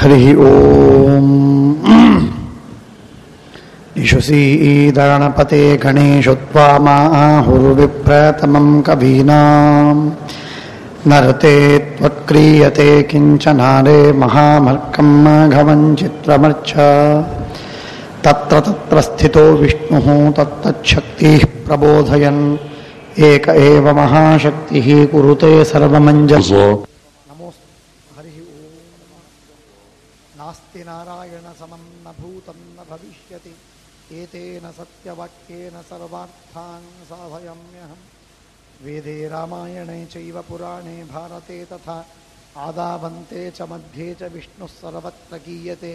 ಹರಿ ಓಂ. ನಿಶುಸೀದಗಣಪತೆ ಗಣೇಶೋತ್ವಾಮಾಹುರ್ವಿಪ್ರತಮಂ ಕವೀನಾಂ ನರತೆ ತ್ವತ್ಕ್ರಿಯತೆ ಕಿಂಚನಾರೆ ಮಹಾಮರ್ಕಂ ಮಾಘವಂ ಚಿತ್ರಮರ್ಚ ತತ್ರ ತತ್ರ ಸ್ಥಿತೋ ವಿಷ್ಣುಃ ತತ್ತಚ್ಛಕ್ತಿಃ ಪ್ರಬೋಧಯನ್ ಏಕ ಏವ ಮಹಾಶಕ್ತಿಃ ಕುರುತೆ ಸರ್ವಮಂಜಸೋ. ನಾಸ್ತಿ ನಾರಾಯಣ ಸಮಂ ನ ಭೂತಂ ನ ಭವಿಷ್ಯತಿ ಏತೇನ ಸತ್ಯವಾಕ್ಯೇನ ಸರ್ವಾರ್ಥಾನ್ ಸಾಧಯಾಮ್ಯಹಂ. ವೇದೇ ರಾಮಾಯಣೇ ಚೈವ ಪುರಾಣೇ ಭಾರತೆ ತಥಾ ಆದಾವಂತೆ ಚ ಮಧ್ಯೆ ಚ ವಿಷ್ಣುಃ ಸರ್ವತ್ರ ಗೀಯತೆ.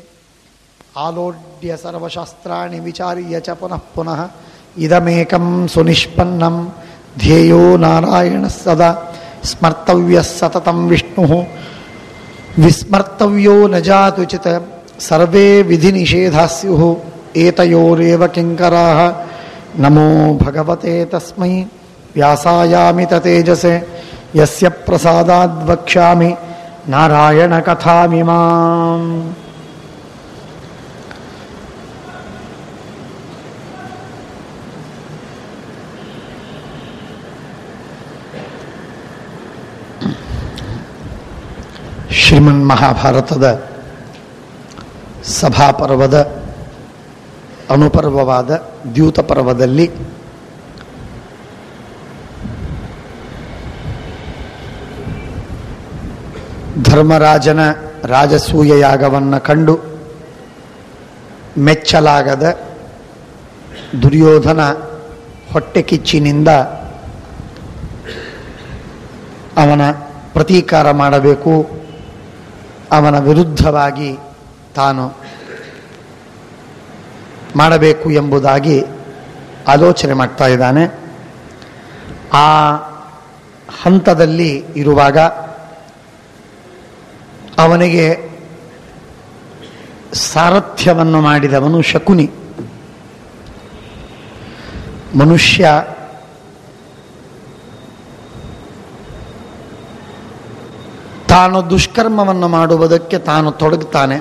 ಆಲೋಡ್ಯ ಸರ್ವಶಾಸ್ತ್ರಾಣಿ ವಿಚಾರ್ಯ ಚ ಪುನಃ ಪುನಃ ಇದಮೇಕಂ ಸುನಿಷ್ಪನ್ನಂ ಧ್ಯೇಯೋ ನಾರಾಯಣಃ ಸದಾ ಸ್ಮರ್ತವ್ಯಃ ಸತತಂ ವಿಷ್ಣುಃ ವಿಸ್ಮರ್ತವ್ಯೋ ನ ಜಾತುಚಿತ್. ಸರ್ವೇ ವಿಧಿ ನಿಷೇಧಾ ಸ್ಯುಃ ಏತಯೋರೇವ ಕಿಂಕರಾಃ. ನಮೋ ಭಗವತೆ ತಸ್ಮೈ ವ್ಯಾಸಾಯಾಮಿತ ತೇಜಸೆ ಯಸ್ಯ ಪ್ರಸಾದಾದ್ ವಕ್ಷ್ಯಾಮಿ ನಾರಾಯಣ ಕಥಾಮಿಮಾಂ. ಶ್ರೀಮನ್ ಮಹಾಭಾರತದ ಸಭಾಪರ್ವದ ಅನುಪರ್ವವಾದ ದ್ಯೂತ ಪರ್ವದಲ್ಲಿ ಧರ್ಮರಾಜನ ರಾಜಸೂಯ ಯಾಗವನ್ನು ಕಂಡು ಮೆಚ್ಚಲಾಗದ ದುರ್ಯೋಧನ ಹೊಟ್ಟೆ ಕಿಚ್ಚಿನಿಂದ ಅವನ ಪ್ರತೀಕಾರ ಮಾಡಬೇಕು, ಅವನ ವಿರುದ್ಧವಾಗಿ ತಾನು ಮಾಡಬೇಕು ಎಂಬುದಾಗಿ ಆಲೋಚನೆ ಮಾಡ್ತಾ ಇದ್ದಾನೆ. ಆ ಹಂತದಲ್ಲಿ ಇರುವಾಗ ಅವನಿಗೆ ಸಾರಥ್ಯವನ್ನು ಮಾಡಿದವನು ಶಕುನಿ. ಮನುಷ್ಯ ತಾನು ದುಷ್ಕರ್ಮವನ್ನು ಮಾಡುವುದಕ್ಕೆ ತಾನು ತೊಡಗುತ್ತಾನೆ.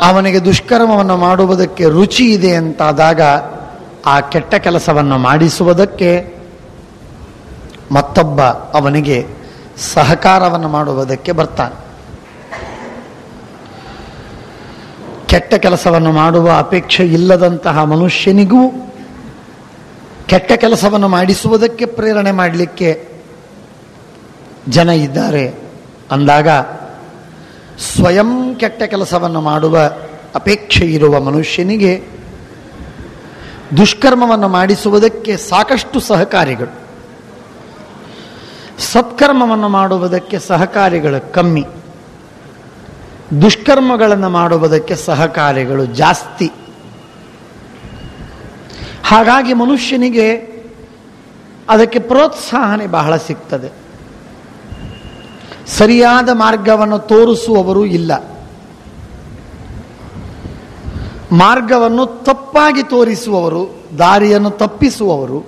ಅವನಿಗೆ ದುಷ್ಕರ್ಮವನ್ನು ಮಾಡುವುದಕ್ಕೆ ರುಚಿ ಇದೆ ಅಂತಾದಾಗ ಆ ಕೆಟ್ಟ ಕೆಲಸವನ್ನು ಮಾಡಿಸುವುದಕ್ಕೆ ಮತ್ತೊಬ್ಬ ಅವನಿಗೆ ಸಹಕಾರವನ್ನು ಮಾಡುವುದಕ್ಕೆ ಬರ್ತಾನೆ. ಕೆಟ್ಟ ಕೆಲಸವನ್ನು ಮಾಡುವ ಅಪೇಕ್ಷೆ ಇಲ್ಲದಂತಹ ಮನುಷ್ಯನಿಗೂ ಕೆಟ್ಟ ಕೆಲಸವನ್ನು ಮಾಡಿಸುವುದಕ್ಕೆ ಪ್ರೇರಣೆ ಮಾಡಲಿಕ್ಕೆ ಜನ ಇದ್ದಾರೆ ಅಂದಾಗ ಸ್ವಯಂ ಕೆಟ್ಟ ಕೆಲಸವನ್ನು ಮಾಡುವ ಅಪೇಕ್ಷೆ ಇರುವ ಮನುಷ್ಯನಿಗೆ ದುಷ್ಕರ್ಮವನ್ನು ಮಾಡಿಸುವುದಕ್ಕೆ ಸಾಕಷ್ಟು ಸಹಕಾರಿಗಳು, ಸತ್ಕರ್ಮವನ್ನು ಮಾಡುವುದಕ್ಕೆ ಸಹಕಾರಿಗಳು ಕಮ್ಮಿ, ದುಷ್ಕರ್ಮಗಳನ್ನು ಮಾಡುವುದಕ್ಕೆ ಸಹಕಾರಿಗಳು ಜಾಸ್ತಿ. ಹಾಗಾಗಿ ಮನುಷ್ಯನಿಗೆ ಅದಕ್ಕೆ ಪ್ರೋತ್ಸಾಹನೆ ಬಹಳ ಸಿಗ್ತದೆ. ಸರಿಯಾದ ಮಾರ್ಗವನ್ನು ತೋರಿಸುವವರು ಇಲ್ಲ, ಮಾರ್ಗವನ್ನು ತಪ್ಪಾಗಿ ತೋರಿಸುವವರು, ದಾರಿಯನ್ನು ತಪ್ಪಿಸುವವರು,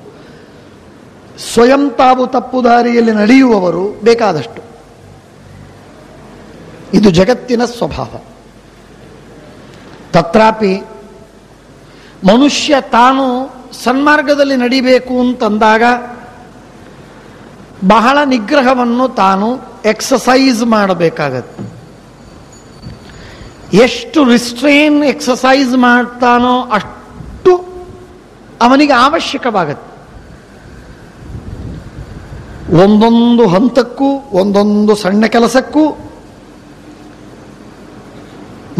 ಸ್ವಯಂ ತಾವು ತಪ್ಪು ದಾರಿಯಲ್ಲಿ ನಡೆಯುವವರು ಬೇಕಾದಷ್ಟು. ಇದು ಜಗತ್ತಿನ ಸ್ವಭಾವ. ತತ್ರಾಪಿ ಮನುಷ್ಯ ತಾನು ಸನ್ಮಾರ್ಗದಲ್ಲಿ ನಡಿಬೇಕು ಅಂತಂದಾಗ ಬಹಳ ನಿಗ್ರಹವನ್ನು ತಾನು ಎಕ್ಸಸೈಸ್ ಮಾಡಬೇಕಾಗತ್ತೆ. ಎಷ್ಟು ರಿಸ್ಟ್ರೇನ್ ಎಕ್ಸಸೈಸ್ ಮಾಡ್ತಾನೋ ಅಷ್ಟು ಅವನಿಗೆ ಅವಶ್ಯಕವಾಗತ್ತೆ. ಒಂದೊಂದು ಹಂತಕ್ಕೂ ಒಂದೊಂದು ಸಣ್ಣ ಕೆಲಸಕ್ಕೂ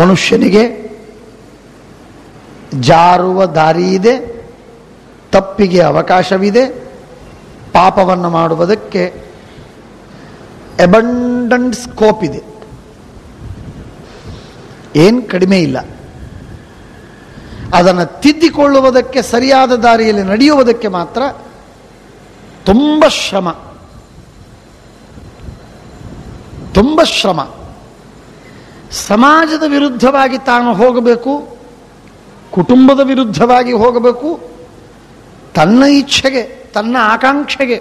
ಮನುಷ್ಯನಿಗೆ ಜಾರುವ ದಾರಿ ಇದೆ, ತಪ್ಪಿಗೆ ಅವಕಾಶವಿದೆ, ಪಾಪವನ್ನು ಮಾಡುವುದಕ್ಕೆ ಅಬಂಡೆಂಟ್ ಸ್ಕೋಪ್ ಇದೆ, ಏನು ಕಡಿಮೆ ಇಲ್ಲ. ಅದನ್ನು ತಿದ್ದಿಕೊಳ್ಳುವುದಕ್ಕೆ, ಸರಿಯಾದ ದಾರಿಯಲ್ಲಿ ನಡೆಯುವುದಕ್ಕೆ ಮಾತ್ರ ತುಂಬ ಶ್ರಮ, ತುಂಬ ಶ್ರಮ. ಸಮಾಜದ ವಿರುದ್ಧವಾಗಿ ತಾನು ಹೋಗಬೇಕು, ಕುಟುಂಬದ ವಿರುದ್ಧವಾಗಿ ಹೋಗಬೇಕು, ತನ್ನ ಇಚ್ಛೆಗೆ, ತನ್ನ ಆಕಾಂಕ್ಷೆಗೆ,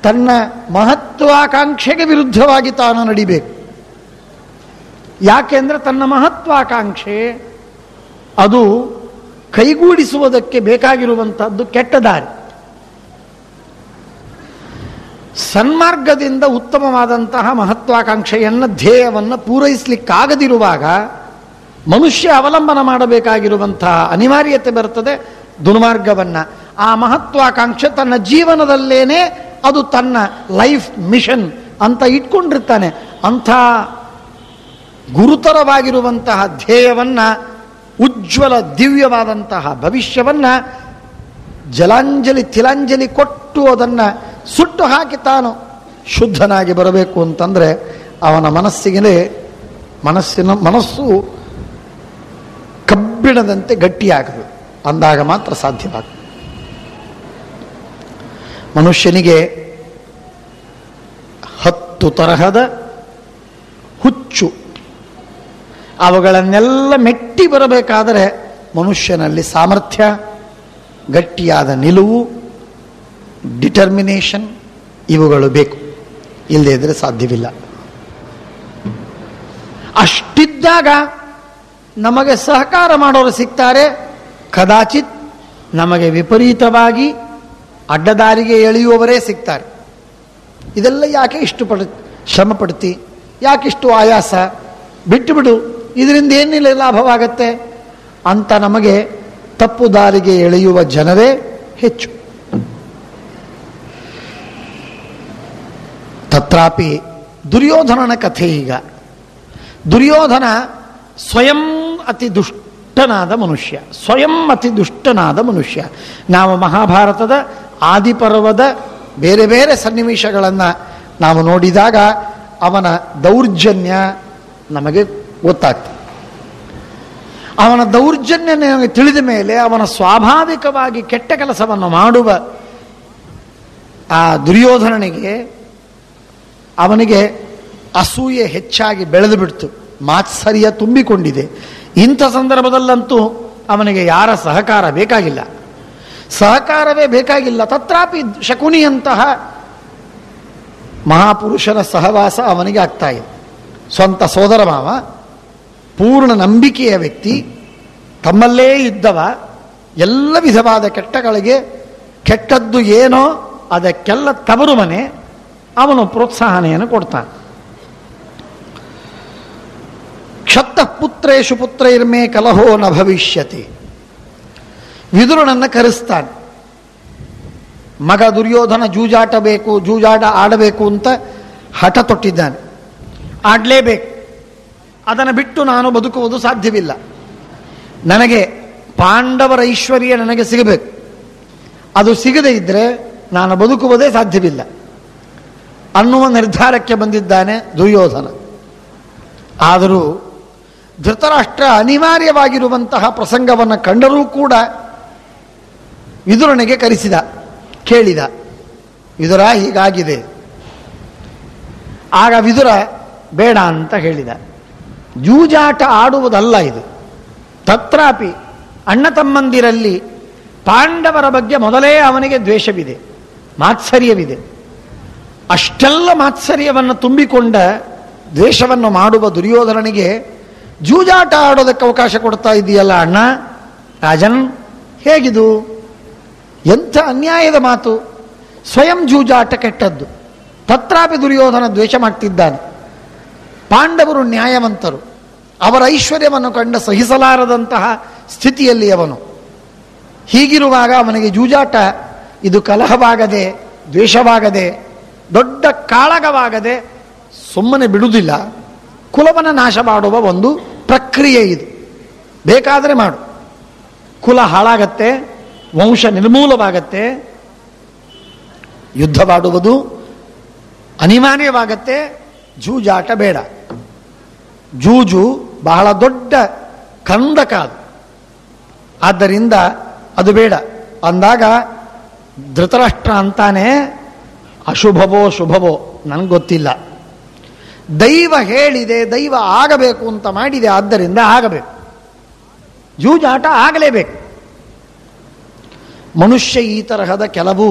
ತನ್ನ ಮಹತ್ವಾಕಾಂಕ್ಷೆಗೆ ವಿರುದ್ಧವಾಗಿ ತಾನು ನಡಿಬೇಕು. ಯಾಕೆಂದ್ರೆ ತನ್ನ ಮಹತ್ವಾಕಾಂಕ್ಷೆ ಅದು ಕೈಗೂಡಿಸುವುದಕ್ಕೆ ಬೇಕಾಗಿರುವಂತಹದ್ದು ಕೆಟ್ಟ ದಾರಿ. ಸನ್ಮಾರ್ಗದಿಂದ ಉತ್ತಮವಾದಂತಹ ಮಹತ್ವಾಕಾಂಕ್ಷೆಯನ್ನು, ಧ್ಯೇಯವನ್ನು ಪೂರೈಸಲಿಕ್ಕಾಗದಿರುವಾಗ ಮನುಷ್ಯ ಅವಲಂಬನ ಮಾಡಬೇಕಾಗಿರುವಂತಹ ಅನಿವಾರ್ಯತೆ ಬರ್ತದೆ ದುರ್ಮಾರ್ಗವನ್ನ. ಆ ಮಹತ್ವಾಕಾಂಕ್ಷೆ ತನ್ನ ಜೀವನದಲ್ಲೇನೆ ಅದು ತನ್ನ ಲೈಫ್ ಮಿಷನ್ ಅಂತ ಇಟ್ಕೊಂಡಿರ್ತಾನೆ. ಅಂಥ ಗುರುತರವಾಗಿರುವಂತಹ ಧ್ಯೇಯವನ್ನ, ಉಜ್ವಲ ದಿವ್ಯವಾದಂತಹ ಭವಿಷ್ಯವನ್ನ ಜಲಾಂಜಲಿ ತಿಲಾಂಜಲಿ ಕೊಟ್ಟು ಅದನ್ನು ಸುಟ್ಟು ಹಾಕಿ ತಾನು ಶುದ್ಧನಾಗಿ ಬರಬೇಕು ಅಂತಂದ್ರೆ ಅವನ ಮನಸ್ಸು ಕಬ್ಬಿಣದಂತೆ ಗಟ್ಟಿಯಾಗಬೇಕು. ಅಂದಾಗ ಮಾತ್ರ ಸಾಧ್ಯವಾಗ್ತದೆ. ಮನುಷ್ಯನಿಗೆ 10 ತರಹದ ಹುಚ್ಚು, ಅವುಗಳನ್ನೆಲ್ಲ ಮೆಟ್ಟಿ ಬರಬೇಕಾದರೆ ಮನುಷ್ಯನಲ್ಲಿ ಸಾಮರ್ಥ್ಯ, ಗಟ್ಟಿಯಾದ ನಿಲುವು, ಡಿಟರ್ಮಿನೇಷನ್ ಇವುಗಳು ಬೇಕು. ಇಲ್ಲದೇ ಇದ್ರೆ ಸಾಧ್ಯವಿಲ್ಲ. ಅಷ್ಟಿದ್ದಾಗ ನಮಗೆ ಸಹಕಾರ ಮಾಡೋರು ಸಿಗ್ತಾರೆ. ಕದಾಚಿತ್ ನಮಗೆ ವಿಪರೀತವಾಗಿ ಅಡ್ಡದಾರಿಗೆ ಎಳೆಯುವವರೇ ಸಿಗ್ತಾರೆ. ಇದೆಲ್ಲ ಯಾಕೆ ಇಷ್ಟು ಶ್ರಮ ಪಡ್ತಿ, ಯಾಕಿಷ್ಟು ಆಯಾಸ, ಬಿಟ್ಟು ಬಿಡು, ಇದರಿಂದ ಏನಿಲ್ಲ ಲಾಭವಾಗತ್ತೆ ಅಂತ ನಮಗೆ ತಪ್ಪು ದಾರಿಗೆ ಎಳೆಯುವ ಜನರೇ ಹೆಚ್ಚು. ತತ್ರಾಪಿ ದುರ್ಯೋಧನನ ಕಥೆ. ಈಗ ದುರ್ಯೋಧನ ಸ್ವಯಂ ಅತಿ ದುಷ್ಟನಾದ ಮನುಷ್ಯ. ನಾವು ಮಹಾಭಾರತದ ಆದಿಪರ್ವದ ಬೇರೆ ಬೇರೆ ಸನ್ನಿವೇಶಗಳನ್ನು ನಾವು ನೋಡಿದಾಗ ಅವನ ದೌರ್ಜನ್ಯ ನಮಗೆ ಗೊತ್ತಾಗ್ತದೆ. ಅವನ ದೌರ್ಜನ್ಯ ನಮಗೆ ತಿಳಿದ ಮೇಲೆ ಅವನ ಸ್ವಾಭಾವಿಕವಾಗಿ ಕೆಟ್ಟ ಕೆಲಸವನ್ನು ಮಾಡುವ ಆ ದುರ್ಯೋಧನನಿಗೆ ಅವನಿಗೆ ಅಸೂಯೆ ಹೆಚ್ಚಾಗಿ ಬೆಳೆದು ಬಿಡ್ತು, ಮಾತ್ಸರ್ಯ ತುಂಬಿಕೊಂಡಿದೆ. ಇಂಥ ಸಂದರ್ಭದಲ್ಲಂತೂ ಅವನಿಗೆ ಯಾರ ಸಹಕಾರವೇ ಬೇಕಾಗಿಲ್ಲ. ತತ್ರಾಪಿ ಶಕುನಿಯಂತಹ ಮಹಾಪುರುಷರ ಸಹವಾಸ ಅವನಿಗೆ ಆಗ್ತಾ ಇದೆ. ಸ್ವಂತ ಸೋದರ ಮಾವ, ಪೂರ್ಣ ನಂಬಿಕೆಯ ವ್ಯಕ್ತಿ, ತಮ್ಮಲ್ಲೇ ಇದ್ದವ, ಎಲ್ಲ ವಿಧವಾದ ಕೆಟ್ಟಗಳಿಗೆ ಕೆಟ್ಟದ್ದು ಏನೋ ಅದಕ್ಕೆಲ್ಲ ತವರು ಮನೆ, ಅವನು ಪ್ರೋತ್ಸಾಹನೆಯನ್ನು ಕೊಡ್ತಾನೆ. ಕ್ಷತ್ತಃ ಪುತ್ರೇಶು ಪುತ್ರೈರ್ಮೇ ಕಲಹೋ ನ ಭವಿಷ್ಯತಿ. ವಿದುರನನ್ನು ಕರೆಸ್ತಾನೆ. ಮಗ ದುರ್ಯೋಧನ ಜೂಜಾಟ ಆಡಬೇಕು ಅಂತ ಹಠ ತೊಟ್ಟಿದ್ದಾನೆ. ಆಡಲೇಬೇಕು, ಅದನ್ನು ಬಿಟ್ಟು ನಾನು ಬದುಕುವುದು ಸಾಧ್ಯವಿಲ್ಲ. ನನಗೆ ಪಾಂಡವರ ಐಶ್ವರ್ಯ ನನಗೆ ಸಿಗಬೇಕು. ಅದು ಸಿಗದೇ ಇದ್ದರೆ ನಾನು ಬದುಕುವುದೇ ಸಾಧ್ಯವಿಲ್ಲ ಅನ್ನುವ ನಿರ್ಧಾರಕ್ಕೆ ಬಂದಿದ್ದಾನೆ ದುರ್ಯೋಧನ. ಆದರೂ ಧೃತರಾಷ್ಟ್ರ ಅನಿವಾರ್ಯವಾಗಿರುವಂತಹ ಪ್ರಸಂಗವನ್ನು ಕಂಡರೂ ಕೂಡ ವಿದುರನಿಗೆ ಕರೆಸಿದ, ಕೇಳಿದ, ವಿದುರ ಹೀಗಾಗಿದೆ. ಆಗ ವಿದುರ ಬೇಡ ಅಂತ ಹೇಳಿದ. ಜೂಜಾಟ ಆಡುವುದಲ್ಲ ಇದು. ತತ್ರಾಪಿ ಅಣ್ಣ ತಮ್ಮಂದಿರಲ್ಲಿ ಪಾಂಡವರ ಬಗ್ಗೆ ಮೊದಲೇ ಅವನಿಗೆ ದ್ವೇಷವಿದೆ, ಮಾತ್ಸರ್ಯವಿದೆ. ಅಷ್ಟೆಲ್ಲ ಮಾತ್ಸರ್ಯವನ್ನು ತುಂಬಿಕೊಂಡ ದ್ವೇಷವನ್ನು ಮಾಡುವ ದುರ್ಯೋಧನನಿಗೆ ಜೂಜಾಟ ಆಡೋದಕ್ಕೆ ಅವಕಾಶ ಕೊಡ್ತಾ ಇದೆಯಲ್ಲ ಅಣ್ಣ ರಾಜನ್, ಹೇಗಿದು? ಎಂಥ ಅನ್ಯಾಯದ ಮಾತು. ಸ್ವಯಂ ಜೂಜಾಟ ಕೆಟ್ಟದ್ದು, ತತ್ರಾಪಿ ದುರ್ಯೋಧನ ದ್ವೇಷ ಮಾಡ್ತಿದ್ದಾನೆ. ಪಾಂಡವರು ನ್ಯಾಯವಂತರು, ಅವರ ಐಶ್ವರ್ಯವನ್ನು ಕಂಡ ಸಹಿಸಲಾರದಂತಹ ಸ್ಥಿತಿಯಲ್ಲಿ ಅವನು. ಹೀಗಿರುವಾಗ ಅವನಿಗೆ ಜೂಜಾಟ ಇದು ಕಲಹವಾಗದೆ, ದ್ವೇಷವಾಗದೆ, ದೊಡ್ಡ ಕಾಳಗವಾಗದೆ ಸುಮ್ಮನೆ ಬಿಡುವುದಿಲ್ಲ. ಕುಲವನ್ನು ನಾಶ ಮಾಡುವ ಒಂದು ಪ್ರಕ್ರಿಯೆ ಇದು. ಬೇಕಾದರೆ ಮಾಡು, ಕುಲ ಹಾಳಾಗತ್ತೆ, ವಂಶ ನಿರ್ಮೂಲವಾಗತ್ತೆ, ಯುದ್ಧವಾಡುವುದು ಅನಿವಾರ್ಯವಾಗತ್ತೆ. ಜೂಜಾಟ ಬೇಡ. ಜೂಜು ಬಹಳ ದೊಡ್ಡ ಕಂದಕ ಅದು. ಆದ್ದರಿಂದ ಅದು ಬೇಡ ಅಂದಾಗ ಧೃತರಾಷ್ಟ್ರ ಅಂತಾನೆ, ಅಶುಭವೋ ಶುಭವೋ ನನಗೆ ಗೊತ್ತಿಲ್ಲ, ದೈವ ಹೇಳಿದೆ, ದೈವ ಆಗಬೇಕು ಅಂತ ಮಾಡಿದೆ, ಆದ್ದರಿಂದ ಆಗಬೇಕು, ಜೂಜಾಟ ಆಗಲೇಬೇಕು. ಮನುಷ್ಯ ಈ ತರಹದ ಕೆಲವು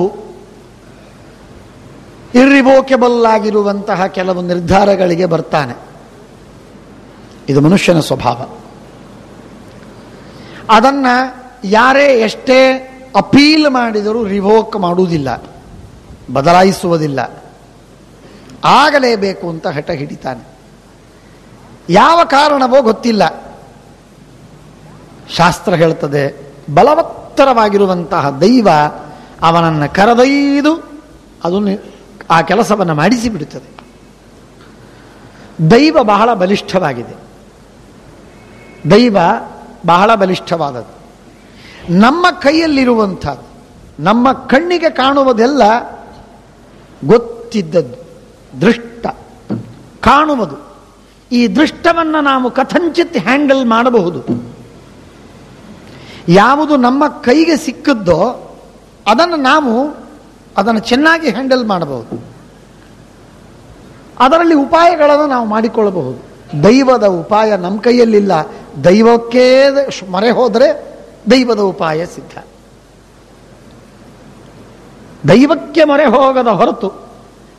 ಇರ್ರಿವೋಕೆಬಲ್ ಆಗಿರುವಂತಹ ಕೆಲವು ನಿರ್ಧಾರಗಳಿಗೆ ಬರ್ತಾನೆ. ಇದು ಮನುಷ್ಯನ ಸ್ವಭಾವ. ಅದನ್ನು ಯಾರೇ ಎಷ್ಟೇ ಅಪೀಲ್ ಮಾಡಿದರೂ ರಿವೋಕ್ ಮಾಡುವುದಿಲ್ಲ, ಬದಲಾಯಿಸುವುದಿಲ್ಲ. ಆಗಲೇಬೇಕು ಅಂತ ಹಠ ಹಿಡಿತಾನೆ. ಯಾವ ಕಾರಣವೋ ಗೊತ್ತಿಲ್ಲ. ಶಾಸ್ತ್ರ ಹೇಳ್ತದೆ, ಬಲವತ್ತರವಾಗಿರುವಂತಹ ದೈವ ಅವನನ್ನು ಕರೆದೊಯ್ದು ಅದನ್ನು ಆ ಕೆಲಸವನ್ನು ಮಾಡಿಸಿಬಿಡುತ್ತದೆ. ದೈವ ಬಹಳ ಬಲಿಷ್ಠವಾಗಿದೆ. ದೈವ ಬಹಳ ಬಲಿಷ್ಠವಾದದ್ದು. ನಮ್ಮ ಕೈಯಲ್ಲಿರುವಂಥದ್ದು, ನಮ್ಮ ಕಣ್ಣಿಗೆ ಕಾಣುವುದೆಲ್ಲ ಗೊತ್ತಿದ್ದದ್ದು, ದೃಷ್ಟ ಕಾಣುವುದು. ಈ ದೃಷ್ಟವನ್ನು ನಾವು ಕಥಂಚಿತ್ ಹ್ಯಾಂಡಲ್ ಮಾಡಬಹುದು. ಯಾವುದು ನಮ್ಮ ಕೈಗೆ ಸಿಕ್ಕದ್ದೋ ಅದನ್ನು ಚೆನ್ನಾಗಿ ಹ್ಯಾಂಡಲ್ ಮಾಡಬಹುದು. ಅದರಲ್ಲಿ ಉಪಾಯಗಳನ್ನು ನಾವು ಮಾಡಿಕೊಳ್ಳಬಹುದು. ದೈವದ ಉಪಾಯ ನಮ್ಮ ಕೈಯಲ್ಲಿಲ್ಲ. ದೈವಕ್ಕೆ ಮೊರೆ ಹೋದರೆ ದೈವದ ಉಪಾಯ ಸಿದ್ಧ. ದೈವಕ್ಕೆ ಮೊರೆ ಹೋಗದ ಹೊರತು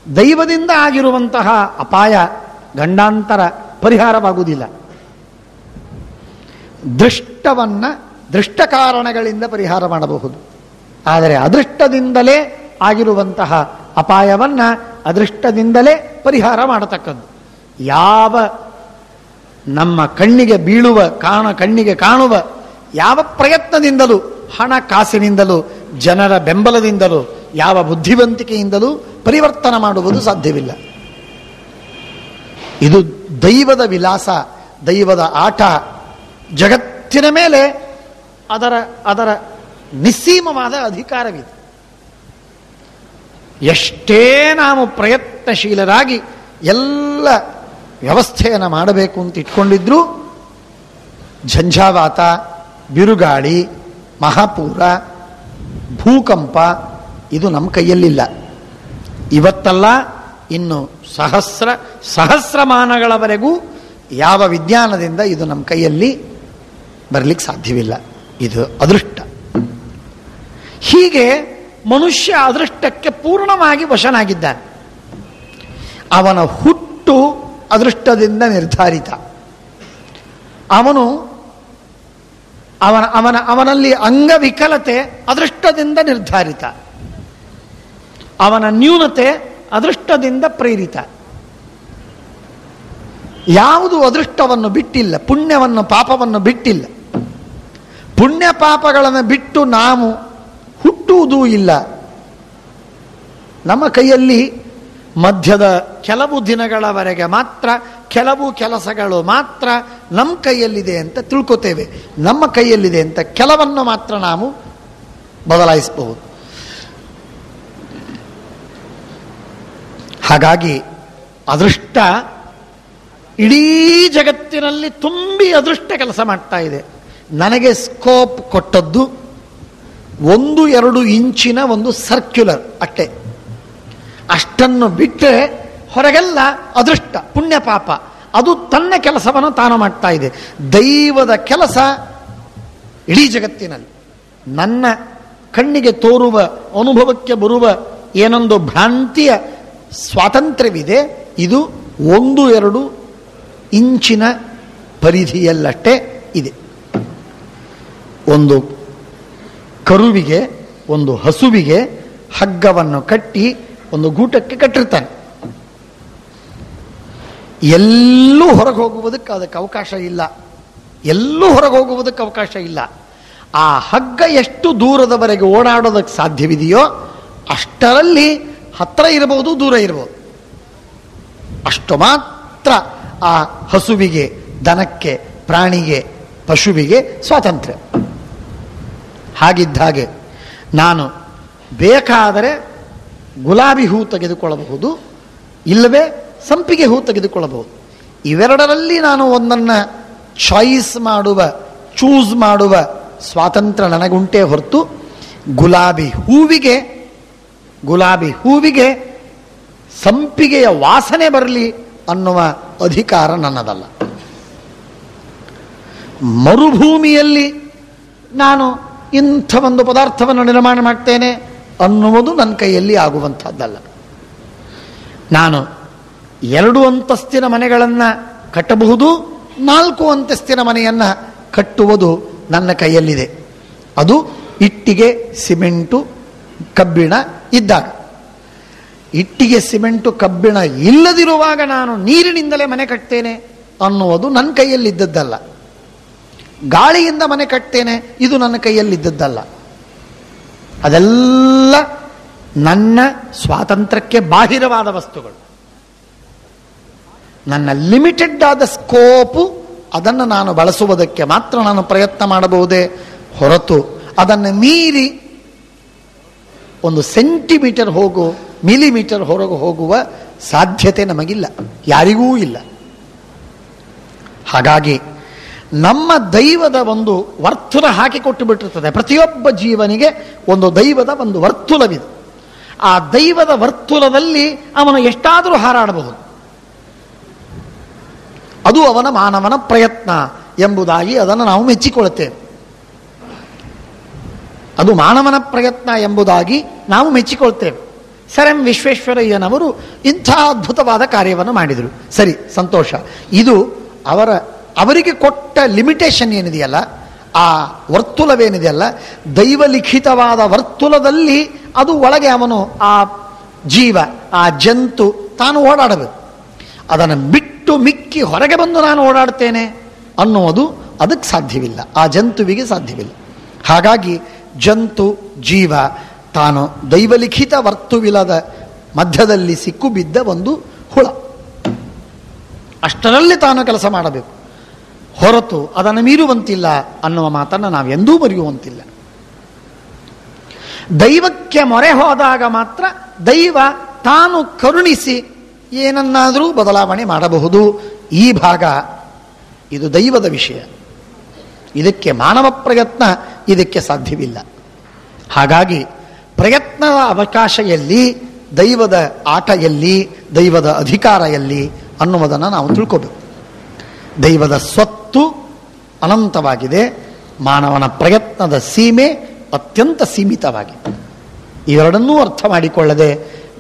ದೈವದಿಂದ ಆಗಿರುವಂತಹ ಅಪಾಯ ಗಂಡಾಂತರ ಪರಿಹಾರವಾಗುವುದಿಲ್ಲ. ದೃಷ್ಟ ಕಾರಣಗಳಿಂದ ಪರಿಹಾರ ಮಾಡಬಹುದು. ಆದರೆ ಅದೃಷ್ಟದಿಂದಲೇ ಆಗಿರುವಂತಹ ಅಪಾಯವನ್ನು ಅದೃಷ್ಟದಿಂದಲೇ ಪರಿಹಾರ ಮಾಡತಕ್ಕದ್ದು. ಯಾವ ನಮ್ಮ ಕಣ್ಣಿಗೆ ಬೀಳುವ ಕಣ್ಣಿಗೆ ಕಾಣುವ ಯಾವ ಪ್ರಯತ್ನದಿಂದಲೂ, ಹಣ ಕಾಸಿನಿಂದಲೂ, ಜನರ ಬೆಂಬಲದಿಂದಲೂ, ಯಾವ ಬುದ್ಧಿವಂತಿಕೆಯಿಂದಲೂ ಪರಿವರ್ತನೆ ಮಾಡುವುದು ಸಾಧ್ಯವಿಲ್ಲ. ಇದು ದೈವದ ವಿಲಾಸ, ದೈವದ ಆಟ. ಜಗತ್ತಿನ ಮೇಲೆ ಅದರ ನಿಸ್ಸೀಮವಾದ ಅಧಿಕಾರವಿದೆ. ಎಷ್ಟೇ ನಾವು ಪ್ರಯತ್ನಶೀಲರಾಗಿ ಎಲ್ಲ ವ್ಯವಸ್ಥೆಯನ್ನು ಮಾಡಬೇಕು ಅಂತ ಇಟ್ಕೊಂಡಿದ್ರೂ ಝಂझಾವಾತ, ಬಿರುಗಾಳಿ, ಮಹಾಪೂರ, ಭೂಕಂಪ ಇದು ನಮ್ಮ ಕೈಯಲ್ಲಿಲ್ಲ. ಇವತ್ತಲ್ಲ, ಇನ್ನು ಸಹಸ್ರಮಾನಗಳವರೆಗೂ ಯಾವ ವಿಜ್ಞಾನದಿಂದ ಇದು ನಮ್ಮ ಕೈಯಲ್ಲಿ ಬರಲಿಕ್ಕೆ ಸಾಧ್ಯವಿಲ್ಲ. ಇದು ಅದೃಷ್ಟ. ಹೀಗೆ ಮನುಷ್ಯ ಅದೃಷ್ಟಕ್ಕೆ ಪೂರ್ಣವಾಗಿ ವಶನಾಗಿದ್ದಾನೆ. ಅವನ ಹುಟ್ಟು ಅದೃಷ್ಟದಿಂದ ನಿರ್ಧಾರಿತ. ಅವನಲ್ಲಿ ಅಂಗವಿಕಲತೆ ಅದೃಷ್ಟದಿಂದ ನಿರ್ಧಾರಿತ. ಅವನ ನ್ಯೂನತೆ ಅದೃಷ್ಟದಿಂದ ಪ್ರೇರಿತ. ಯಾವುದು ಅದೃಷ್ಟವನ್ನು ಬಿಟ್ಟಿಲ್ಲ, ಪುಣ್ಯವನ್ನು ಪಾಪವನ್ನು ಬಿಟ್ಟಿಲ್ಲ. ಪುಣ್ಯ ಪಾಪಗಳನ್ನು ಬಿಟ್ಟು ನಾವು ಹುಟ್ಟುವುದೂ ಇಲ್ಲ. ನಮ್ಮ ಕೈಯಲ್ಲಿ ಮಧ್ಯದ ಕೆಲವು ದಿನಗಳವರೆಗೆ ಮಾತ್ರ, ಕೆಲವು ಕೆಲಸಗಳು ಮಾತ್ರ ನಮ್ಮ ಕೈಯಲ್ಲಿದೆ ಅಂತ ತಿಳ್ಕೊತೇವೆ. ನಮ್ಮ ಕೈಯಲ್ಲಿದೆ ಅಂತ ಕೆಲವನ್ನು ಮಾತ್ರ ನಾವು ಬದಲಾಯಿಸಬಹುದು. ಹಾಗಾಗಿ ಅದೃಷ್ಟ ಇಡೀ ಜಗತ್ತಿನಲ್ಲಿ ತುಂಬಿ ಅದೃಷ್ಟ ಕೆಲಸ ಮಾಡ್ತಾ ಇದೆ. ನನಗೆ ಸ್ಕೋಪ್ ಕೊಟ್ಟದ್ದು 1-2 ಇಂಚಿನ ಒಂದು ಸರ್ಕ್ಯುಲರ್ ಅಟ್ಟೆ. ಅಷ್ಟನ್ನು ಬಿಟ್ಟರೆ ಹೊರಗೆಲ್ಲ ಅದೃಷ್ಟ, ಪುಣ್ಯ ಪಾಪ ಅದು ತನ್ನ ಕೆಲಸವನ್ನು ತಾನು ಮಾಡ್ತಾ ಇದೆ. ದೈವದ ಕೆಲಸ ಇಡೀ ಜಗತ್ತಿನಲ್ಲಿ ನನ್ನ ಕಣ್ಣಿಗೆ ತೋರುವ, ಅನುಭವಕ್ಕೆ ಬರುವ ಏನೊಂದು ಭ್ರಾಂತಿಯ ಸ್ವಾತಂತ್ರ್ಯವಿದೆ. ಇದು 1-2 ಇಂಚಿನ ಪರಿಧಿಯಲ್ಲಷ್ಟೇ ಇದೆ. ಒಂದು ಕರುವಿಗೆ, ಒಂದು ಹಸುವಿಗೆ ಹಗ್ಗವನ್ನು ಕಟ್ಟಿ ಒಂದು ಗೂಟಕ್ಕೆ ಕಟ್ಟಿರ್ತಾನೆ. ಎಲ್ಲೂ ಹೊರಗೆ ಹೋಗುವುದಕ್ಕೆ ಅದಕ್ಕೆ ಅವಕಾಶ ಇಲ್ಲ. ಎಲ್ಲೂ ಹೊರಗೆ ಹೋಗುವುದಕ್ಕೆ ಅವಕಾಶ ಇಲ್ಲ. ಆ ಹಗ್ಗ ಎಷ್ಟು ದೂರದವರೆಗೆ ಓಡಾಡೋದಕ್ಕೆ ಸಾಧ್ಯವಿದೆಯೋ ಅಷ್ಟರಲ್ಲಿ ಹತ್ತಿರ ಇರಬಹುದು, ದೂರ ಇರಬಹುದು. ಅಷ್ಟು ಮಾತ್ರ ಆ ಹಸುವಿಗೆ, ದನಕ್ಕೆ, ಪ್ರಾಣಿಗೆ, ಪಶುವಿಗೆ ಸ್ವಾತಂತ್ರ್ಯ. ಹಾಗಿದ್ದ ಹಾಗೆ ನಾನು ಬೇಕಾದರೆ ಗುಲಾಬಿ ಹೂ ತೆಗೆದುಕೊಳ್ಳಬಹುದು, ಇಲ್ಲವೇ ಸಂಪಿಗೆ ಹೂ ತೆಗೆದುಕೊಳ್ಳಬಹುದು. ಇವೆರಡರಲ್ಲಿ ನಾನು ಒಂದನ್ನು ಚೂಸ್ ಮಾಡುವ ಸ್ವಾತಂತ್ರ್ಯ ನನಗುಂಟೇ ಹೊರತು ಗುಲಾಬಿ ಹೂವಿಗೆ ಸಂಪಿಗೆಯ ವಾಸನೆ ಬರಲಿ ಅನ್ನುವ ಅಧಿಕಾರ ನನ್ನದಲ್ಲ. ಮರುಭೂಮಿಯಲ್ಲಿ ನಾನು ಇಂಥ ಒಂದು ಪದಾರ್ಥವನ್ನು ನಿರ್ಮಾಣ ಮಾಡ್ತೇನೆ ಅನ್ನುವುದು ನನ್ನ ಕೈಯಲ್ಲಿ ಆಗುವಂಥದ್ದಲ್ಲ. ನಾನು 2 ಅಂತಸ್ತಿನ ಮನೆಗಳನ್ನು ಕಟ್ಟಬಹುದು, 4 ಅಂತಸ್ತಿನ ಮನೆಯನ್ನು ಕಟ್ಟುವುದು ನನ್ನ ಕೈಯಲ್ಲಿದೆ. ಅದು ಇಟ್ಟಿಗೆ, ಸಿಮೆಂಟು, ಕಬ್ಬಿಣ ಇದ್ದಾಗ. ಇಟ್ಟಿಗೆ, ಸಿಮೆಂಟು, ಕಬ್ಬಿಣ ಇಲ್ಲದಿರುವಾಗ ನಾನು ನೀರಿನಿಂದಲೇ ಮನೆ ಕಟ್ತೇನೆ ಅನ್ನುವುದು ನನ್ನ ಕೈಯಲ್ಲಿದ್ದದ್ದಲ್ಲ. ಗಾಳಿಯಿಂದ ಮನೆ ಕಟ್ತೇನೆ, ಇದು ನನ್ನ ಕೈಯಲ್ಲಿದ್ದದ್ದಲ್ಲ. ಅದೆಲ್ಲ ನನ್ನ ಸ್ವಾತಂತ್ರ್ಯಕ್ಕೆ ಬಾಹಿರವಾದ ವಸ್ತುಗಳು. ನನ್ನ ಲಿಮಿಟೆಡ್ ಆದ ಸ್ಕೋಪು, ಅದನ್ನು ನಾನು ಬಳಸುವುದಕ್ಕೆ ಮಾತ್ರ ನಾನು ಪ್ರಯತ್ನ ಮಾಡಬಹುದೇ ಹೊರತು ಅದನ್ನು ಮೀರಿ 1 ಸೆಂಟಿಮೀಟರ್ ಮಿಲಿಮೀಟರ್ ಹೊರಗೆ ಹೋಗುವ ಸಾಧ್ಯತೆ ನಮಗಿಲ್ಲ, ಯಾರಿಗೂ ಇಲ್ಲ. ಹಾಗಾಗಿ ನಮ್ಮ ದೈವದ ಒಂದು ವರ್ತುಲ ಹಾಕಿಕೊಟ್ಟು ಬಿಟ್ಟಿರ್ತದೆ. ಪ್ರತಿಯೊಬ್ಬ ಜೀವನಿಗೆ ಒಂದು ದೈವದ ಒಂದು ವರ್ತುಲವಿದೆ. ಆ ದೈವದ ವರ್ತುಲದಲ್ಲಿ ಅವನು ಎಷ್ಟಾದರೂ ಹಾರಾಡಬಹುದು. ಅದು ಅವನ ಮಾನವನ ಪ್ರಯತ್ನ ಎಂಬುದಾಗಿ ಅದನ್ನು ನಾವು ಮೆಚ್ಚಿಕೊಳ್ಳುತ್ತೇವೆ. ಅದು ಮಾನವನ ಪ್ರಯತ್ನ ಎಂಬುದಾಗಿ ನಾವು ಮೆಚ್ಚಿಕೊಳ್ತೇವೆ. ಸರ್ ಎಂ ವಿಶ್ವೇಶ್ವರಯ್ಯನವರು ಇಂಥ ಅದ್ಭುತವಾದ ಕಾರ್ಯವನ್ನು ಮಾಡಿದರು. ಸರಿ, ಸಂತೋಷ. ಇದು ಅವರಿಗೆ ಕೊಟ್ಟ ಲಿಮಿಟೇಷನ್ ಏನಿದೆಯಲ್ಲ, ಆ ವರ್ತುಲವೇನಿದೆಯಲ್ಲ, ದೈವಲಿಖಿತವಾದ ವರ್ತುಲದಲ್ಲಿ ಅದು ಒಳಗೆ ಅವನು ಆ ಜೀವ, ಆ ಜಂತು ತಾನು ಓಡಾಡಬೇಕು. ಅದನ್ನು ಬಿಟ್ಟು ಮಿಕ್ಕಿ ಹೊರಗೆ ಬಂದು ನಾನು ಓಡಾಡ್ತೇನೆ ಅನ್ನುವುದು ಅದಕ್ಕೆ ಸಾಧ್ಯವಿಲ್ಲ, ಆ ಜಂತುವಿಗೆ ಸಾಧ್ಯವಿಲ್ಲ. ಹಾಗಾಗಿ ಜಂತು, ಜೀವ ತಾನು ದೈವಲಿಖಿತ ವರ್ತುವಿಲ್ಲದ ಮಧ್ಯದಲ್ಲಿ ಸಿಕ್ಕು ಬಿದ್ದ ಒಂದು ಹುಳ. ಅಷ್ಟರಲ್ಲಿ ತಾನು ಕೆಲಸ ಮಾಡಬೇಕು ಹೊರತು ಅದನ್ನು ಮೀರುವಂತಿಲ್ಲ ಅನ್ನುವ ಮಾತನ್ನು ನಾವೆಂದೂ ಮರೆಯುವಂತಿಲ್ಲ. ದೈವಕ್ಕೆ ಮೊರೆ ಹೋದಾಗ ಮಾತ್ರ ದೈವ ತಾನು ಕರುಣಿಸಿ ಏನನ್ನಾದರೂ ಬದಲಾವಣೆ ಮಾಡಬಹುದು. ಈ ಭಾಗ ಇದು ದೈವದ ವಿಷಯ. ಇದಕ್ಕೆ ಮಾನವ ಪ್ರಯತ್ನ ಇದಕ್ಕೆ ಸಾಧ್ಯವಿಲ್ಲ. ಹಾಗಾಗಿ ಪ್ರಯತ್ನದ ಅವಕಾಶ ಎಲ್ಲಿ, ದೈವದ ಆಟ ಎಲ್ಲಿ, ದೈವದ ಅಧಿಕಾರ ಎಲ್ಲಿ ಅನ್ನುವುದನ್ನು ನಾವು ತಿಳ್ಕೋಬೇಕು. ದೈವದ ಸ್ವತ್ತು ಅನಂತವಾಗಿದೆ, ಮಾನವನ ಪ್ರಯತ್ನದ ಸೀಮೆ ಅತ್ಯಂತ ಸೀಮಿತವಾಗಿದೆ. ಇವೆರಡನ್ನೂ ಅರ್ಥ ಮಾಡಿಕೊಳ್ಳದೆ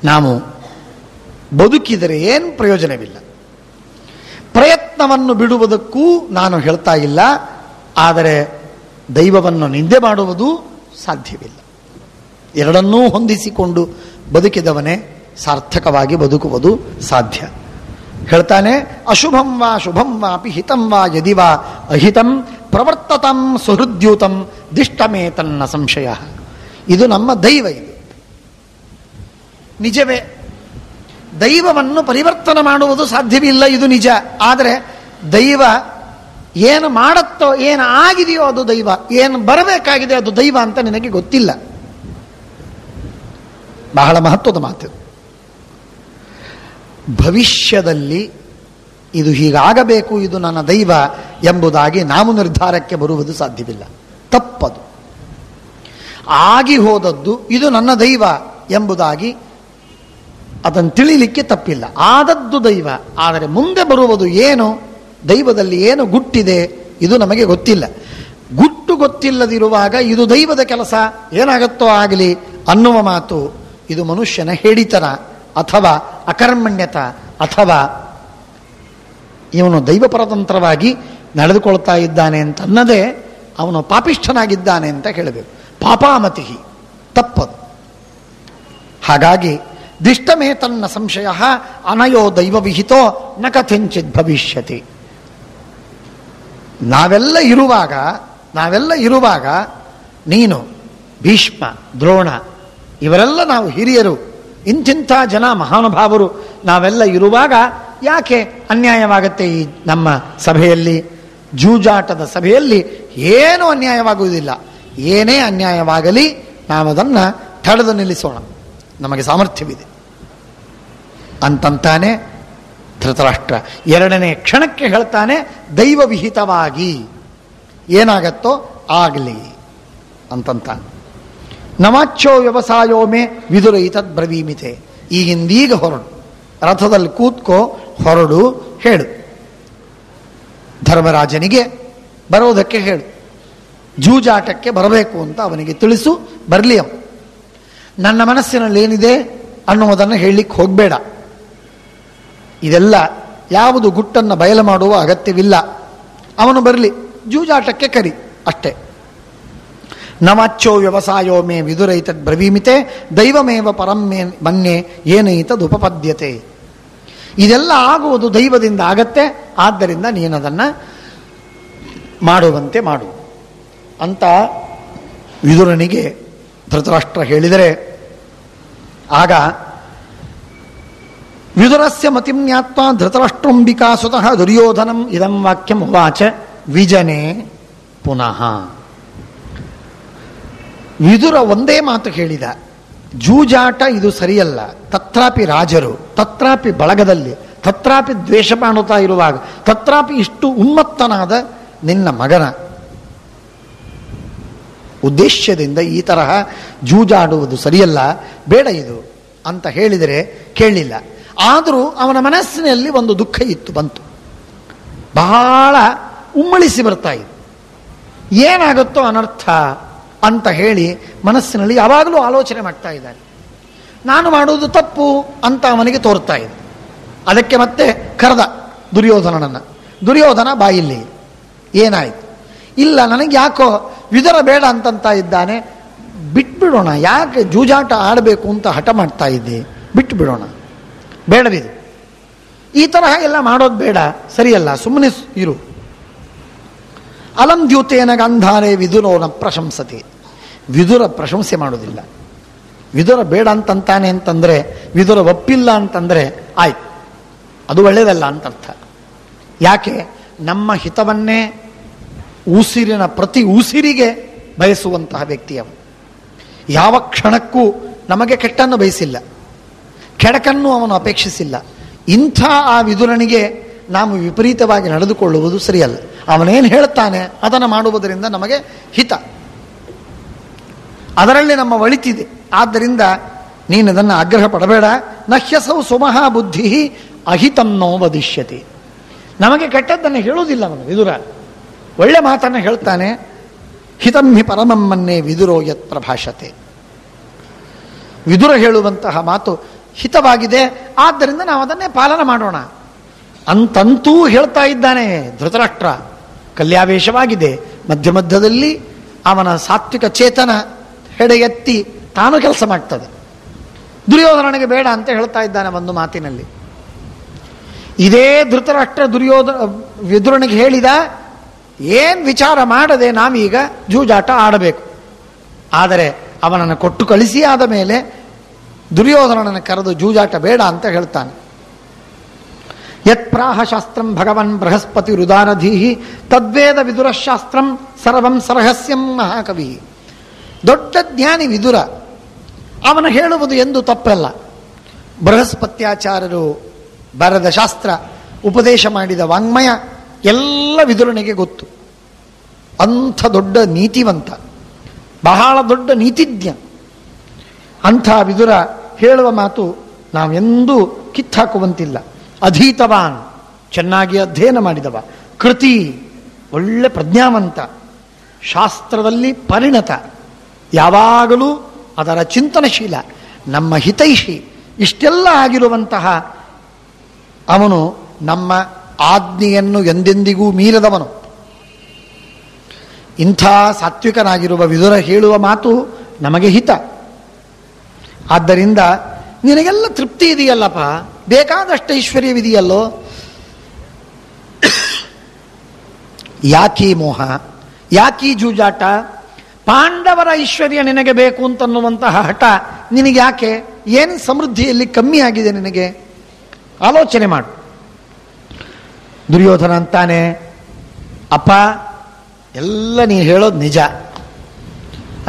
ನಾವು ಬದುಕಿದರೆ ಏನು ಪ್ರಯೋಜನವಿಲ್ಲ. ಪ್ರಯತ್ನವನ್ನು ಬಿಡುವುದಕ್ಕೂ ನಾನು ಹೇಳ್ತಾ ಇಲ್ಲ, ಆದರೆ ದೈವವನ್ನು ನಿಂದೆ ಮಾಡುವುದು ಸಾಧ್ಯವಿಲ್ಲ. ಎರಡನ್ನೂ ಹೊಂದಿಸಿಕೊಂಡು ಬದುಕಿದವನೇ ಸಾರ್ಥಕವಾಗಿ ಬದುಕುವುದು ಸಾಧ್ಯ. ಹೇಳ್ತಾನೆ, ಅಶುಭಂ ವಾ ಶುಭಂ ವಾಪಿ ಹಿತಂ ವಾ ಯದಿ ವಾ ಅಹಿತಂ ಪ್ರವರ್ತತಂ ಸುಹೃದ್ಯೂತಂ ದಿಷ್ಟಮೇ ತನ್ನ ಸಂಶಯ. ಇದು ನಮ್ಮ ದೈವ. ಇದು ನಿಜವೇ. ದೈವವನ್ನು ಪರಿವರ್ತನೆ ಮಾಡುವುದು ಸಾಧ್ಯವಿಲ್ಲ, ಇದು ನಿಜ. ಆದರೆ ದೈವ ಏನು ಮಾಡುತ್ತೋ, ಏನು ಆಗಿದೆಯೋ ಅದು ದೈವ, ಏನು ಬರಬೇಕಾಗಿದೆ ಅದು ದೈವ ಅಂತ ನಿನಗೆ ಗೊತ್ತಿಲ್ಲ. ಬಹಳ ಮಹತ್ವದ ಮಾತು. ಭವಿಷ್ಯದಲ್ಲಿ ಇದು ಹೀಗಾಗಬೇಕು, ಇದು ನನ್ನ ದೈವ ಎಂಬುದಾಗಿ ನಾವು ನಿರ್ಧಾರಕ್ಕೆ ಬರುವುದು ಸಾಧ್ಯವಿಲ್ಲ, ತಪ್ಪದು. ಆಗಿ ಹೋದದ್ದು ಇದು ನನ್ನ ದೈವ ಎಂಬುದಾಗಿ ಅದನ್ನು ತಿಳಿಲಿಕ್ಕೆ ತಪ್ಪಿಲ್ಲ. ಆದದ್ದು ದೈವ, ಆದರೆ ಮುಂದೆ ಬರುವುದು ಏನು, ದೈವದಲ್ಲಿ ಏನು ಗುಟ್ಟಿದೆ ಇದು ನಮಗೆ ಗೊತ್ತಿಲ್ಲ. ಗುಟ್ಟು ಗೊತ್ತಿಲ್ಲದಿರುವಾಗ ಇದು ದೈವದ ಕೆಲಸ, ಏನಾಗುತ್ತೋ ಆಗಲಿ ಅನ್ನುವ ಮಾತು ಇದು ಮನುಷ್ಯನ ಹೇಳಿತನ ಅಥವಾ ಅಕರ್ಮಣ್ಯತ, ಅಥವಾ ಇವನು ದೈವ ಪರತಂತ್ರವಾಗಿ ನಡೆದುಕೊಳ್ತಾ ಇದ್ದಾನೆ ಅಂತನ್ನದೇ ಅವನು ಪಾಪಿಷ್ಠನಾಗಿದ್ದಾನೆ ಅಂತ ಹೇಳಬೇಕು. ಪಾಪಾಮತಿ, ತಪ್ಪದು. ಹಾಗಾಗಿ ದಿಷ್ಟಮೇ ತನ್ನ ಸಂಶಯ ಅನಯೋ ದೈವ ವಿಹಿತೋ ನ ಕಥಂಚಿತ್ ಭವಿಷ್ಯತಿ. ನಾವೆಲ್ಲ ಇರುವಾಗ ನೀನು, ಭೀಷ್ಮ, ದ್ರೋಣ, ಇವರೆಲ್ಲ ನಾವು ಹಿರಿಯರು, ಇಂತಿಂಥ ಜನ ಮಹಾನುಭಾವರು ನಾವೆಲ್ಲ ಇರುವಾಗ ಯಾಕೆ ಅನ್ಯಾಯವಾಗತ್ತೆ ಈ ನಮ್ಮ ಸಭೆಯಲ್ಲಿ? ಜೂಜಾಟದ ಸಭೆಯಲ್ಲಿ ಏನೂ ಅನ್ಯಾಯವಾಗುವುದಿಲ್ಲ. ಏನೇ ಅನ್ಯಾಯವಾಗಲಿ ನಾವದನ್ನು ತಡೆದು ನಿಲ್ಲಿಸೋಣ, ನಮಗೆ ಸಾಮರ್ಥ್ಯವಿದೆ ಅಂತಂತಾನೆ ಧೃತರಾಷ್ಟ್ರ. ಎರಡನೇ ಕ್ಷಣಕ್ಕೆ ಹೇಳ್ತಾನೆ, ದೈವ ವಿಹಿತವಾಗಿ ಏನಾಗತ್ತೋ ಆಗಲಿ ಅಂತಂತಾನೆ. ನವಾಚ್ಯೋ ವ್ಯವಸಾಯೋ ಮೇ ವಿದುರೈತದ್ ಬ್ರವೀಮಿತೆ. ಈಗಿಂದೀಗ ಹೊರಡು, ರಥದಲ್ಲಿ ಕೂತ್ಕೋ, ಹೊರಡು, ಹೇಳು ಧರ್ಮರಾಜನಿಗೆ ಬರೋದಕ್ಕೆ ಹೇಳು, ಜೂಜಾಟಕ್ಕೆ ಬರಬೇಕು ಅಂತ ಅವನಿಗೆ ತಿಳಿಸು, ಬರಲಿ. ಅವನು ನನ್ನ ಮನಸ್ಸಿನಲ್ಲಿ ಏನಿದೆ ಅನ್ನುವುದನ್ನು ಹೇಳಲಿಕ್ಕೆ ಹೋಗಬೇಡ. ಇದೆಲ್ಲ ಯಾವುದು ಗುಟ್ಟನ್ನು ಬಯಲು ಮಾಡುವ ಅಗತ್ಯವಿಲ್ಲ. ಅವನು ಬರಲಿ, ಜೂಜಾಟಕ್ಕೆ ಕರಿ ಅಷ್ಟೇ. ನವಾಚ್ಯೋ ವ್ಯವಸಾಯೋ ಮೇ ವಿದುರೈತದ್ ಬ್ರವೀಮಿತೆ ದೈವಮೇವ ಪರಮ್ಮೇ ಮನ್ಯೆ ಏನೈತದ್ ಉಪಪದ್ಯತೆ. ಇದೆಲ್ಲ ಆಗುವುದು ದೈವದಿಂದ ಆಗತ್ತೆ, ಆದ್ದರಿಂದ ನೀನದನ್ನು ಮಾಡುವಂತೆ ಮಾಡು ಅಂತ ವಿದುರನಿಗೆ ಧೃತರಾಷ್ಟ್ರ ಹೇಳಿದರೆ, ಆಗ ವಿದುರಸ್ಯ ಮತಿಂ ಜ್ಞಾತ್ವಾ ಧೃತರಾಷ್ಟ್ರಂಬಿಕಾಸುತಃ ದುರ್ಯೋಧನಂ ಇದಂ ವಾಕ್ಯಂ ಉವಾಚ ವಿಜನೆ ಪುನಃ. ವಿದುರ ಒಂದೇ ಮಾತು ಹೇಳಿದ, ಜೂಜಾಟ ಇದು ಸರಿಯಲ್ಲ. ತತ್ರಾಪಿ ರಾಜರು, ತತ್ರಾಪಿ ಬಳಗದಲ್ಲಿ, ತತ್ರಾಪಿ ದ್ವೇಷ ಮಾಡುತ್ತಾ ಇರುವಾಗ, ತತ್ರಾಪಿ ಇಷ್ಟು ಉನ್ಮತ್ತನಾದ ನಿನ್ನ ಮಗನ ಉದ್ದೇಶದಿಂದ ಈ ತರಹ ಜೂಜಾಡುವುದು ಸರಿಯಲ್ಲ, ಬೇಡ ಇದು ಅಂತ ಹೇಳಿದರೆ ಕೇಳಲಿಲ್ಲ. ಆದರೂ ಅವನ ಮನಸ್ಸಿನಲ್ಲಿ ಒಂದು ದುಃಖ ಬಂತು, ಬಹಳ ಉಮ್ಮಳಿಸಿ ಬರ್ತಾ ಇದೆ. ಏನಾಗುತ್ತೋ ಅನರ್ಥ ಅಂತ ಹೇಳಿ ಮನಸ್ಸಿನಲ್ಲಿ ಯಾವಾಗಲೂ ಆಲೋಚನೆ ಮಾಡ್ತಾ ಇದ್ದಾನೆ. ನಾನು ಮಾಡುವುದು ತಪ್ಪು ಅಂತ ಅವನಿಗೆ ತೋರ್ತಾ ಇದೆ. ಅದಕ್ಕೆ ಮತ್ತೆ ಕರೆದ ದುರ್ಯೋಧನನನ್ನು. ದುರ್ಯೋಧನ ಬಾಯಿಲ್ಲಿ ಏನಾಯಿತು? ಇಲ್ಲ, ನನಗೆ ಯಾಕೋ ವಿದುರ ಬೇಡ ಅಂತಂತ ಇದ್ದಾನೆ, ಬಿಟ್ಬಿಡೋಣ, ಯಾಕೆ ಜೂಜಾಟ ಆಡಬೇಕು ಅಂತ ಹಠ ಮಾಡ್ತಾ ಇದ್ದೆ, ಬಿಟ್ಟು ಬಿಡೋಣ, ಬೇಡವಿದು, ಈ ತರಹ ಎಲ್ಲ ಮಾಡೋದು ಬೇಡ, ಸರಿಯಲ್ಲ, ಸುಮ್ಮನೆ ಇರು. ಅಲಂ ದ್ಯೂತೇನ ಗಂಧಾರೆ ವಿದುರೋನ ಪ್ರಶಂಸತೆ. ವಿದುರ ಪ್ರಶಂಸೆ ಮಾಡೋದಿಲ್ಲ. ವಿದುರ ಬೇಡ ಅಂತಂತಾನೆ ಅಂತಂದರೆ, ವಿದುರ ಒಪ್ಪಿಲ್ಲ ಅಂತಂದರೆ ಆಯ್ತು, ಅದು ಒಳ್ಳೆಯದಲ್ಲ ಅಂತರ್ಥ. ಯಾಕೆ? ನಮ್ಮ ಹಿತವನ್ನೇ ಉಸಿರಿನ ಪ್ರತಿ ಉಸಿರಿಗೆ ಬಯಸುವಂತಹ ವ್ಯಕ್ತಿಯವ. ಯಾವ ಕ್ಷಣಕ್ಕೂ ನಮಗೆ ಕೆಟ್ಟನ್ನು ಬಯಸಿಲ್ಲ, ಕೆಡಕನ್ನು ಅವನು ಅಪೇಕ್ಷಿಸಿಲ್ಲ. ಇಂಥ ಆ ವಿದುರನಿಗೆ ನಾವು ವಿಪರೀತವಾಗಿ ನಡೆದುಕೊಳ್ಳುವುದು ಸರಿಯಲ್ಲ. ಅವನೇನು ಹೇಳ್ತಾನೆ ಅದನ್ನು ಮಾಡುವುದರಿಂದ ನಮಗೆ ಹಿತ, ಅದರಲ್ಲಿ ನಮ್ಮ ಒಳಿತಿದೆ. ಆದ್ದರಿಂದ ನೀನು ಅದನ್ನು ಆಗ್ರಹ ಪಡಬೇಡ. ನಹ್ಯಸೌ ಸುಮಹಾ ಬುದ್ಧಿ ಅಹಿತನ್ನೋ ವದಿಷ್ಯತೆ. ನಮಗೆ ಕೆಟ್ಟದ್ದನ್ನು ಹೇಳುವುದಿಲ್ಲ ಅವನು ವಿದುರ, ಒಳ್ಳೆ ಮಾತನ್ನು ಹೇಳ್ತಾನೆ. ಹಿತಂ ಹಿ ಪರಮಮ್ಮನ್ನೇ ವಿದುರೋ ಯತ್ ಪ್ರಭಾಷತೆ. ವಿದುರ ಹೇಳುವಂತಹ ಮಾತು ಹಿತವಾಗಿದೆ, ಆದ್ದರಿಂದ ನಾವು ಅದನ್ನೇ ಪಾಲನೆ ಮಾಡೋಣ ಅಂತಂತೂ ಹೇಳ್ತಾ ಇದ್ದಾನೆ ಧೃತರಾಷ್ಟ್ರ. ಕಲ್ಯಾವೇಶವಾಗಿದೆ. ಮಧ್ಯ ಮಧ್ಯದಲ್ಲಿ ಅವನ ಸಾತ್ವಿಕ ಚೇತನ ಹೆಡೆ ಎತ್ತಿ ತಾನು ಕೆಲಸ ಮಾಡ್ತದೆ. ದುರ್ಯೋಧನನಿಗೆ ಬೇಡ ಅಂತ ಹೇಳ್ತಾ ಇದ್ದಾನೆ ಒಂದು ಮಾತಿನಲ್ಲಿ. ಇದೇ ಧೃತರಾಷ್ಟ್ರ ವಿದುರನಿಗೆ ಹೇಳಿದ, ಏನು ವಿಚಾರ ಮಾಡದೆ ನಾವೀಗ ಜೂಜಾಟ ಆಡಬೇಕು. ಆದರೆ ಅವನನ್ನು ಕೊಟ್ಟು ಕಳಿಸಿ ಆದ ಮೇಲೆ ದುರ್ಯೋಧನನನ್ನು ಕರೆದು ಜೂಜಾಟ ಬೇಡ ಅಂತ ಹೇಳ್ತಾನೆ. ಯತ್ ಪ್ರಾಹ ಶಾಸ್ತ್ರಂ ಭಗವನ್ ಬೃಹಸ್ಪತಿ ರುದಾರಧೀಹಿ ತದ್ವೇದ ವಿದುರಶಾಸ್ತ್ರಂ ಸರ್ವಂ ಸರಹಸ್ಯಂ ಮಹಾಕವಿ. ದೊಡ್ಡ ಜ್ಞಾನಿ ವಿದುರ, ಅವನು ಹೇಳುವುದು ಎಂದು ತಪ್ಪಲ್ಲ. ಬೃಹಸ್ಪತ್ಯಾಚಾರ್ಯರು ಬರೆದ ಶಾಸ್ತ್ರ, ಉಪದೇಶ ಮಾಡಿದ ವಾಂಗ್ಮಯ ಎಲ್ಲ ವಿದುರನಿಗೆ ಗೊತ್ತು. ಅಂಥ ದೊಡ್ಡ ನೀತಿವಂತ, ಬಹಳ ದೊಡ್ಡ ನೀತಿಜ್ಞ. ಅಂಥ ವಿದುರ ಹೇಳುವ ಮಾತು ನಾವೆಂದೂ ಕಿತ್ತಾಕುವಂತಿಲ್ಲ. ಅಧೀತವಾನ್, ಚೆನ್ನಾಗಿ ಅಧ್ಯಯನ ಮಾಡಿದವ, ಕೃತಿ, ಒಳ್ಳೆ ಪ್ರಜ್ಞಾವಂತ, ಶಾಸ್ತ್ರದಲ್ಲಿ ಪರಿಣತ, ಯಾವಾಗಲೂ ಅದರ ಚಿಂತನಶೀಲ, ನಮ್ಮ ಹಿತೈಷಿ, ಇಷ್ಟೆಲ್ಲ ಆಗಿರುವಂತಹ ಅವನು ನಮ್ಮ ಆಜ್ಞೆಯನ್ನು ಎಂದೆಂದಿಗೂ ಮೀರದವನು. ಇಂಥ ಸಾತ್ವಿಕನಾಗಿರುವ ವಿದುರ ಹೇಳುವ ಮಾತು ನಮಗೆ ಹಿತ. ಆದ್ದರಿಂದ ನಿನಗೆಲ್ಲ ತೃಪ್ತಿ ಇದೆಯಲ್ಲಪ್ಪ, ಬೇಕಾದಷ್ಟು ಐಶ್ವರ್ಯವಿದೆಯಲ್ಲೋ, ಯಾಕೀ ಮೋಹ, ಯಾಕೀ ಜೂಜಾಟ, ಪಾಂಡವರ ಐಶ್ವರ್ಯ ನಿನಗೆ ಬೇಕು ಅಂತನ್ನುವಂತಹ ಹಠ ನಿನಗೆ ಯಾಕೆ? ಏನು ಸಮೃದ್ಧಿಯಲ್ಲಿ ಕಮ್ಮಿ ಆಗಿದೆ ನಿನಗೆ? ಆಲೋಚನೆ ಮಾಡು. ದುರ್ಯೋಧನ ಅಂತಾನೆ, ಅಪ್ಪ ಎಲ್ಲ ನೀನು ಹೇಳೋದು ನಿಜ,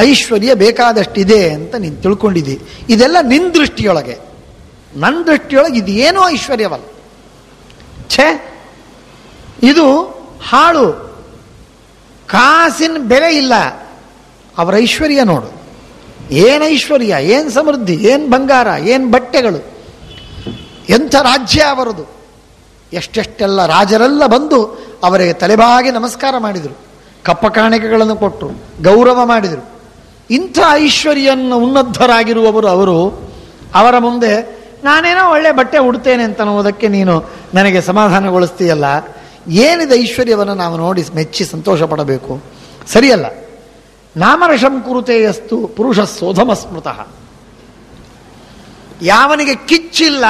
ಐಶ್ವರ್ಯ ಬೇಕಾದಷ್ಟಿದೆ ಅಂತ ನೀನು ತಿಳ್ಕೊಂಡಿದ್ದಿ. ಇದೆಲ್ಲ ನಿನ್ನ ದೃಷ್ಟಿಯೊಳಗೆ, ನನ್ನ ದೃಷ್ಟಿಯೊಳಗೆ ಇದು ಏನೋ ಐಶ್ವರ್ಯವಲ್ಲ. ಛೇ, ಇದು ಹಾಳು, ಕಾಸಿನ ಬೆಲೆ ಇಲ್ಲ. ಅವರ ಐಶ್ವರ್ಯ ನೋಡು, ಏನು ಐಶ್ವರ್ಯ, ಏನು ಸಮೃದ್ಧಿ, ಏನು ಬಂಗಾರ, ಏನು ಬಟ್ಟೆಗಳು, ಎಂಥ ರಾಜ್ಯ ಅವರದು. ಎಷ್ಟೆಷ್ಟೆಲ್ಲ ರಾಜರೆಲ್ಲ ಬಂದು ಅವರಿಗೆ ತಲೆಬಾಗಿ ನಮಸ್ಕಾರ ಮಾಡಿದರು, ಕಪ್ಪ ಕಾಣಿಕೆಗಳನ್ನು ಕೊಟ್ಟರು, ಗೌರವ ಮಾಡಿದರು. ಇಂಥ ಐಶ್ವರ್ಯನ್ನು ಉನ್ನತರಾಗಿರುವವರು ಅವರು. ಅವರ ಮುಂದೆ ನಾನೇನೋ ಒಳ್ಳೆ ಬಟ್ಟೆ ಉಡ್ತೇನೆ ಅಂತ ಅನ್ನೋದಕ್ಕೆ ನೀನು ನನಗೆ ಸಮಾಧಾನಗೊಳಿಸ್ತೀಯಲ್ಲ, ಏನಿದೆ ಐಶ್ವರ್ಯವನ್ನು ನಾವು ನೋಡಿ ಮೆಚ್ಚಿ ಸಂತೋಷ ಪಡಬೇಕು? ಸರಿಯಲ್ಲ. ನಾಮರಷಂ ಕುರುತೆಯಸ್ತು ಪುರುಷ ಸೋಧಮ ಸ್ಮೃತಃ. ಯಾವನಿಗೆ ಕಿಚ್ಚಿಲ್ಲ,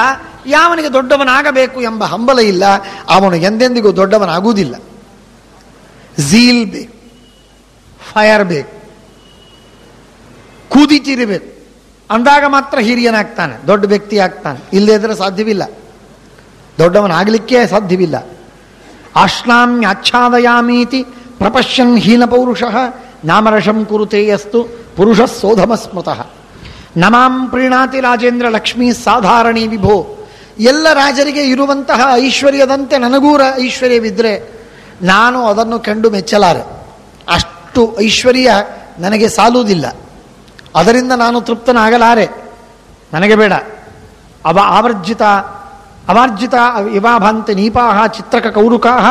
ಯಾವನಿಗೆ ದೊಡ್ಡವನಾಗಬೇಕು ಎಂಬ ಹಂಬಲ ಇಲ್ಲ, ಅವನು ಎಂದೆಂದಿಗೂ ದೊಡ್ಡವನಾಗುವುದಿಲ್ಲ. ಝೀಲ್ ಬೇಕು, ಫೈರ್ ಬೇಕು, ಕುದಿತಿರಬೇಕು. ಅಂದಾಗ ಮಾತ್ರ ಹಿರಿಯನಾಗ್ತಾನೆ, ದೊಡ್ಡ ವ್ಯಕ್ತಿ ಆಗ್ತಾನೆ. ಇಲ್ಲದೇ ಇದ್ರೆ ಸಾಧ್ಯವಿಲ್ಲ, ದೊಡ್ಡವನಾಗಲಿಕ್ಕೆ ಸಾಧ್ಯವಿಲ್ಲ. ಆಶ್ನಾಮ್ಯಾಚ್ಛಾದಯಾಮೀತಿ ಪ್ರಪಶ್ಯನ್ ಹೀನ ಪೌರುಷಃ ನಾಮರಷಂ ಕುರುತೆಯಸ್ತು ಪುರುಷ ಸೋಧಮ ಸ್ಮೃತಃ. ನಮಾಂ ಪ್ರೀಣಾತಿ ರಾಜೇಂದ್ರ ಲಕ್ಷ್ಮೀ ಸಾಧಾರಣಿ ವಿಭೋ. ಎಲ್ಲ ರಾಜರಿಗೆ ಇರುವಂತಹ ಐಶ್ವರ್ಯದಂತೆ ನನಗೂ ಐಶ್ವರ್ಯವಿದ್ದರೆ ನಾನು ಅದನ್ನು ಕಂಡು ಮೆಚ್ಚಲಾರೆ. ಅಷ್ಟು ಐಶ್ವರ್ಯ ನನಗೆ ಸಾಲುವುದಿಲ್ಲ, ಅದರಿಂದ ನಾನು ತೃಪ್ತನಾಗಲಾರೆ. ನನಗೆ ಬೇಡ. ಅವಾರ್ಜಿತ ಇವಾಭಾಂತೆ ನೀಪಾಹ ಚಿತ್ರಕ ಕೌರುಕಾಹ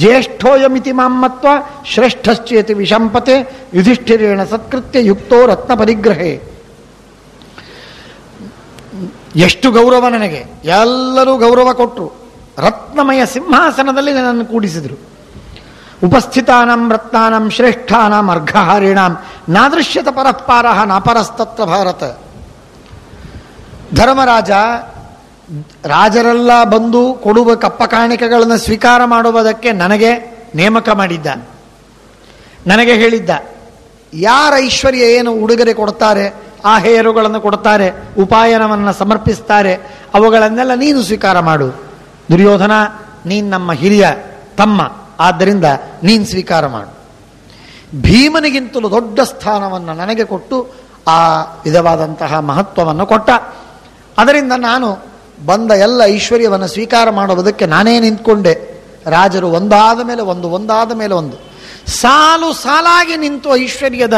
ಜ್ಯೇಷ್ಠೋಯಮಿತಿ ಮಾಮ್ಮತ್ವ ಶ್ರೇಷ್ಠಶ್ಚೇತಿ ವಿಷಂಪತೆ ಯುಧಿಷ್ಠಿರೇಣ ಸತ್ಕೃತ್ಯ ಯುಕ್ತೋ ರತ್ನ ಪರಿಗ್ರಹೇ. ಎಷ್ಟು ಗೌರವ ನನಗೆ! ಎಲ್ಲರೂ ಗೌರವ ಕೊಟ್ಟರು. ರತ್ನಮಯ ಸಿಂಹಾಸನದಲ್ಲಿ ನನ್ನನ್ನು ಕೂಡಿಸಿದರು. ಉಪಸ್ಥಿತಾನಾಂ ರತ್ನಾನಾಂ ಶ್ರೇಷ್ಠಾನಾಂ ಅರ್ಘಹಾರಿಣಾಂ ನಾದೃಶ್ಯತ ಪರಃಪಾರಃ ನಾಪರಸ್ತತ್ರ ಭಾರತ. ಧರ್ಮರಾಜ ರಾಜರೆಲ್ಲ ಬಂದು ಕೊಡುವ ಕಪ್ಪ ಕಾಣಿಕೆಗಳನ್ನು ಸ್ವೀಕಾರ ಮಾಡುವುದಕ್ಕೆ ನನಗೆ ನೇಮಕ ಮಾಡಿದ್ದ. ನನಗೆ ಹೇಳಿದ್ದ, ಯಾರ ಐಶ್ವರ್ಯ ಏನು ಉಡುಗೊರೆ ಕೊಡ್ತಾರೆ, ಆ ಹೇರುಗಳನ್ನು ಕೊಡ್ತಾರೆ, ಉಪಾಯನವನ್ನು ಸಮರ್ಪಿಸ್ತಾರೆ, ಅವುಗಳನ್ನೆಲ್ಲ ನೀನು ಸ್ವೀಕಾರ ಮಾಡು. ದುರ್ಯೋಧನ, ನೀನು ನಮ್ಮ ಹಿರಿಯ ತಮ್ಮ, ಆದ್ದರಿಂದ ನೀನು ಸ್ವೀಕಾರ ಮಾಡು. ಭೀಮನಿಗಿಂತಲೂ ದೊಡ್ಡ ಸ್ಥಾನವನ್ನು ನನಗೆ ಕೊಟ್ಟು ಆ ವಿಧವಾದಂತಹ ಮಹತ್ವವನ್ನು ಕೊಟ್ಟ. ಅದರಿಂದ ನಾನು ಬಂದ ಎಲ್ಲ ಐಶ್ವರ್ಯವನ್ನು ಸ್ವೀಕಾರ ಮಾಡುವುದಕ್ಕೆ ನಾನೇ ನಿಂತ್ಕೊಂಡೆ. ರಾಜರು ಒಂದಾದ ಮೇಲೆ ಒಂದು, ಒಂದಾದ ಮೇಲೆ ಒಂದು, ಸಾಲು ಸಾಲಾಗಿ ನಿಂತು ಐಶ್ವರ್ಯದ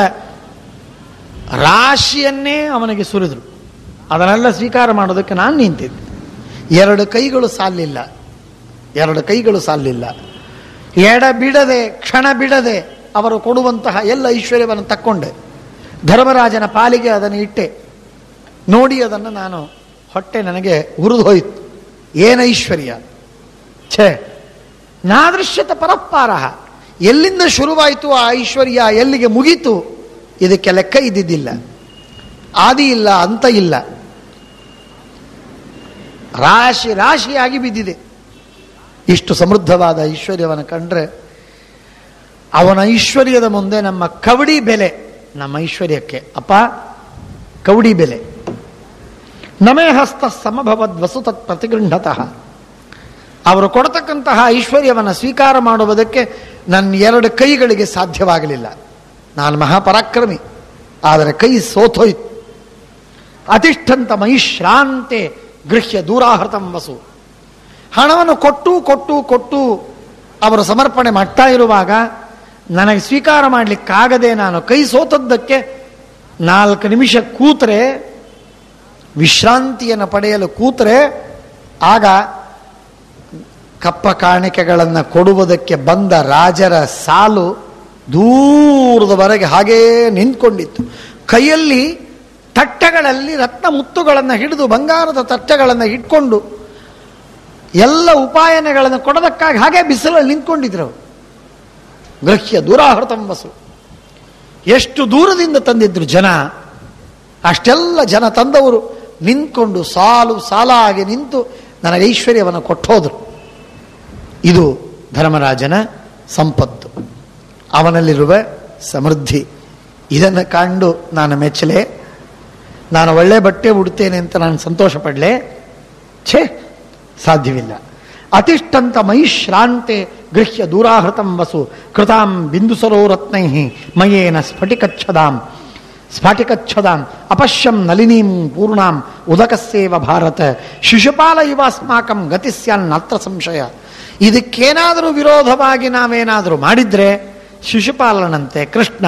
ರಾಶಿಯನ್ನೇ ಅವನಿಗೆ ಸುರಿದರು. ಅದನ್ನೆಲ್ಲ ಸ್ವೀಕಾರ ಮಾಡೋದಕ್ಕೆ ನಾನು ನಿಂತಿದ್ದೆ. ಎರಡು ಕೈಗಳು ಸಾಲಿಲ್ಲ. ಎಡ ಬಿಡದೆ, ಕ್ಷಣ ಬಿಡದೆ ಅವರು ಕೊಡುವಂತಹ ಎಲ್ಲ ಐಶ್ವರ್ಯವನ್ನು ತಕ್ಕೊಂಡೆ. ಧರ್ಮರಾಜನ ಪಾಲಿಗೆ ಅದನ್ನು ಇಟ್ಟೆ. ನೋಡಿ ಅದನ್ನು ನಾನು ಹೊಟ್ಟೆ ನನಗೆ ಹುರಿದು ಹೋಯಿತು. ಏನೈಶ್ವರ್ಯ! ಛೇ, ನಾದೃಶ್ಯತ ಪರಃಪಾರಃ. ಎಲ್ಲಿಂದ ಶುರುವಾಯಿತು ಆ ಐಶ್ವರ್ಯ, ಎಲ್ಲಿಗೆ ಮುಗೀತು, ಇದಕ್ಕೆ ಲೆಕ್ಕ ಇದ್ದಿದ್ದಿಲ್ಲ. ಆದಿ ಇಲ್ಲ, ಅಂತ ಇಲ್ಲ, ರಾಶಿ ರಾಶಿಯಾಗಿ ಬಿದ್ದಿದೆ. ಇಷ್ಟು ಸಮೃದ್ಧವಾದ ಐಶ್ವರ್ಯವನ್ನು ಕಂಡ್ರೆ ಅವನ ಐಶ್ವರ್ಯದ ಮುಂದೆ ನಮ್ಮ ಕವಡಿ ಬೆಲೆ, ನಮ್ಮ ಐಶ್ವರ್ಯಕ್ಕೆ ಅಪ್ಪ ಕವಡಿ ಬೆಲೆ. ನಮೇ ಹಸ್ತ ಸಮಭವದ್ ವಸುತತ್ ಪ್ರತಿಗೃಹತಃ. ಅವರು ಕೊಡತಕ್ಕಂತಹ ಐಶ್ವರ್ಯವನ್ನು ಸ್ವೀಕಾರ ಮಾಡುವುದಕ್ಕೆ ನನ್ನ ಎರಡು ಕೈಗಳಿಗೆ ಸಾಧ್ಯವಾಗಲಿಲ್ಲ. ನಾನು ಮಹಾಪರಾಕ್ರಮಿ, ಆದರೆ ಕೈ ಸೋತೋಯ್ತು. ಅತಿಷ್ಠಂತ ಮಹಿಶ್ರಾಂತೆ ಗೃಹ್ಯ ದೂರಾಹೃತಂ ವಸು. ಹಣವನ್ನು ಕೊಟ್ಟು ಅವರು ಸಮರ್ಪಣೆ ಮಾಡ್ತಾ ಇರುವಾಗ ನನಗೆ ಸ್ವೀಕಾರ ಮಾಡಲಿಕ್ಕಾಗದೆ ನಾನು ಕೈ ಸೋತದ್ದಕ್ಕೆ 4 ನಿಮಿಷ ಕೂತ್ರೆ, ವಿಶ್ರಾಂತಿಯನ್ನು ಪಡೆಯಲು ಕೂತ್ರೆ, ಆಗ ಕಪ್ಪ ಕಾಣಿಕೆಗಳನ್ನು ಕೊಡುವುದಕ್ಕೆ ಬಂದ ರಾಜರ ಸಾಲು ದೂರದವರೆಗೆ ಹಾಗೇ ನಿಂತ್ಕೊಂಡಿತ್ತು. ಕೈಯಲ್ಲಿ ತಟ್ಟೆಗಳಲ್ಲಿ ರತ್ನ ಮುತ್ತುಗಳನ್ನು ಹಿಡಿದು, ಬಂಗಾರದ ತಟ್ಟೆಗಳನ್ನು ಇಟ್ಕೊಂಡು ಎಲ್ಲ ಉಪಾಯನಗಳನ್ನು ಕೊಡೋದಕ್ಕಾಗಿ ಹಾಗೆ ಬಿಸಿಲಲ್ಲಿ ನಿಂತ್ಕೊಂಡಿದ್ರು. ಗೃಹ್ಯ ದೂರಾಹೃತಂ ವಸು. ಎಷ್ಟು ದೂರದಿಂದ ತಂದಿದ್ರು ಜನ, ಅಷ್ಟೆಲ್ಲ ಜನ ತಂದವರು ನಿಂತ್ಕೊಂಡು ಸಾಲು ಸಾಲಾಗಿ ನಿಂತು ನನಗೆ ಐಶ್ವರ್ಯವನ್ನು ಕೊಟ್ಟೋದ್ರು. ಇದು ಧರ್ಮರಾಜನ ಸಂಪತ್ತು, ಅವನಲ್ಲಿರುವ ಸಮೃದ್ಧಿ. ಇದನ್ನು ಕಂಡು ನಾನು ಮೆಚ್ಚಲೆ, ನಾನು ಒಳ್ಳೆ ಬಟ್ಟೆ ಉಡ್ತೇನೆ ಅಂತ ನಾನು ಸಂತೋಷ ಪಡಲೆ? ಛೇ, ಸಾಧ್ಯವಿಲ್ಲ. ಅತಿಷ್ಠಂತ ಮೈಶ್ರಾಂತೆ ಗೃಹ್ಯ ದೂರಾಹೃತಂ ವಸು ಕೃತಾಂ ಬಿಂದುಸರೋ ರತ್ನೈ ಮಯೇನ ಸ್ಫಟಿಕಚ್ಛದಾಂ ಅಪಶ್ಯಂ ನಲಿನೀಂ ಪೂರ್ಣಾಂ ಉದಕಸ್ಯೇವ ಭಾರತ ಶಿಶುಪಾಲ ಇವಾಸ್ಮಾಕಂ ಗತಿಸ್ಯಾನ್ನತ್ರ ಸಂಶಯ. ಇದಕ್ಕೇನಾದರೂ ವಿರೋಧವಾಗಿ ನಾವೇನಾದರೂ ಮಾಡಿದ್ರೆ ಶಿಶುಪಾಲನಂತೆ ಕೃಷ್ಣ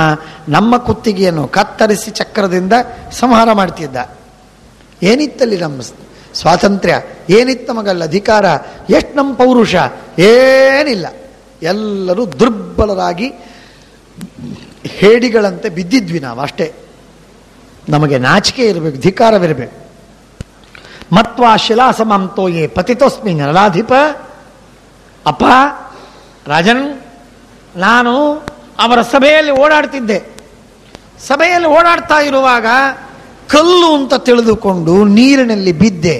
ನಮ್ಮ ಕುತ್ತಿಗೆಯನ್ನು ಕತ್ತರಿಸಿ ಚಕ್ರದಿಂದ ಸಂಹಾರ ಮಾಡ್ತಿದ್ದ. ಏನಿತ್ತಲ್ಲಿ ನಮ್ಮ ಸ್ವಾತಂತ್ರ್ಯ, ಏನಿತ್ತು ನಮಗಲ್ಲ ಅಧಿಕಾರ, ಎಷ್ಟು ನಮ್ಮ ಪೌರುಷ? ಏನಿಲ್ಲ. ಎಲ್ಲರೂ ದುರ್ಬಲರಾಗಿ ಹೇಡಿಗಳಂತೆ ಬಿದ್ದಿದ್ವಿ ನಾವು ಅಷ್ಟೇ. ನಮಗೆ ನಾಚಿಕೆ ಇರಬೇಕು, ಧಿಕಾರವಿರಬೇಕು. ಮತ್ವಾ ಶಿಲಾಸಮಂತೋಯೇ ಪತಿತೋಸ್ಮಿ ನರಲಾಧಿಪ. ಅಪ್ಪ, ರಾಜನ್, ನಾನು ಅವರ ಸಭೆಯಲ್ಲಿ ಓಡಾಡ್ತಿದ್ದೆ. ಸಭೆಯಲ್ಲಿ ಓಡಾಡ್ತಾ ಇರುವಾಗ ಕಲ್ಲು ಅಂತ ತಿಳಿದುಕೊಂಡು ನೀರಿನಲ್ಲಿ ಬಿದ್ದೆ.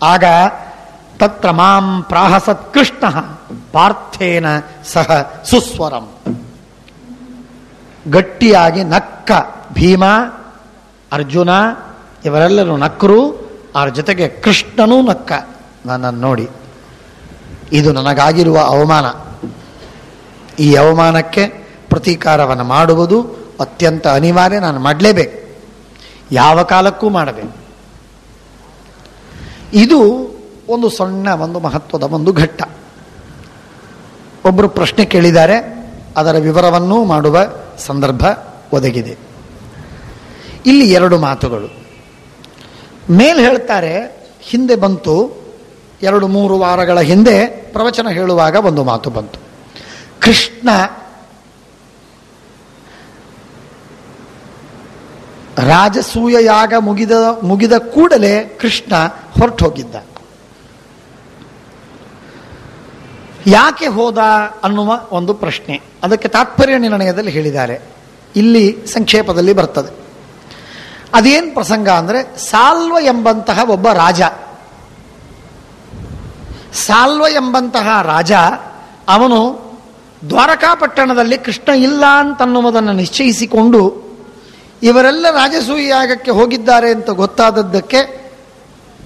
ಆಗ ತತ್ರ ಮಾಂ ಪ್ರಾಹಸತ್ ಕೃಷ್ಣ ಪಾರ್ಥೇನ ಸಹ ಸುಸ್ವರಂ. ಗಟ್ಟಿಯಾಗಿ ನಕ್ಕ ಭೀಮ, ಅರ್ಜುನ ಇವರೆಲ್ಲರೂ ನಕ್ಕರು. ಅವರ ಜೊತೆಗೆ ಕೃಷ್ಣನೂ ನಕ್ಕ ನನ್ನನ್ನು ನೋಡಿ. ಇದು ನನಗಾಗಿರುವ ಅವಮಾನ. ಈ ಅವಮಾನಕ್ಕೆ ಪ್ರತೀಕಾರವನ್ನು ಮಾಡುವುದು ಅತ್ಯಂತ ಅನಿವಾರ್ಯ. ನಾನು ಮಾಡಲೇಬೇಕು, ಯಾವ ಕಾಲಕ್ಕೂ ಮಾಡಬೇಕು. ಇದು ಒಂದು ಸಣ್ಣ ಒಂದು ಮಹತ್ವದ ಒಂದು ಘಟ್ಟ. ಒಬ್ಬರು ಪ್ರಶ್ನೆ ಕೇಳಿದ್ದಾರೆ, ಅದರ ವಿವರವನ್ನೂ ಮಾಡುವ ಸಂದರ್ಭ ಒದಗಿದೆ. ಇಲ್ಲಿ 2 ಮಾತುಗಳು ಮೇಲೆ ಹೇಳ್ತಾರೆ. ಹಿಂದೆ ಬಂತು, 2-3 ವಾರಗಳ ಹಿಂದೆ ಪ್ರವಚನ ಹೇಳುವಾಗ ಒಂದು ಮಾತು ಬಂತು. ಕೃಷ್ಣ ರಾಜಸೂಯ ಯಾಗ ಮುಗಿದ ಕೂಡಲೇ ಕೃಷ್ಣ ಹೊರಟು ಹೋಗಿದ್ದ. ಯಾಕೆ ಹೋದ ಅನ್ನುವ ಒಂದು ಪ್ರಶ್ನೆ. ಅದಕ್ಕೆ ತಾತ್ಪರ್ಯ ನಿರ್ಣಯದಲ್ಲಿ ಹೇಳಿದ್ದಾರೆ. ಇಲ್ಲಿ ಸಂಕ್ಷೇಪದಲ್ಲಿ ಬರ್ತದೆ. ಅದೇನು ಪ್ರಸಂಗ ಅಂದರೆ, ಸಾಲ್ವ ಎಂಬಂತಹ ಒಬ್ಬ ರಾಜ, ಸಾಲ್ವ ಎಂಬಂತಹ ರಾಜ ಅವನು ದ್ವಾರಕಾಪಟ್ಟಣದಲ್ಲಿ ಕೃಷ್ಣ ಇಲ್ಲ ಅಂತನ್ನುವುದನ್ನು ನಿಶ್ಚಯಿಸಿಕೊಂಡು ಇವರೆಲ್ಲ ರಾಜಸೂಯ ಯಾಗಕ್ಕೆ ಹೋಗಿದ್ದಾರೆ ಅಂತ ಗೊತ್ತಾದದ್ದಕ್ಕೆ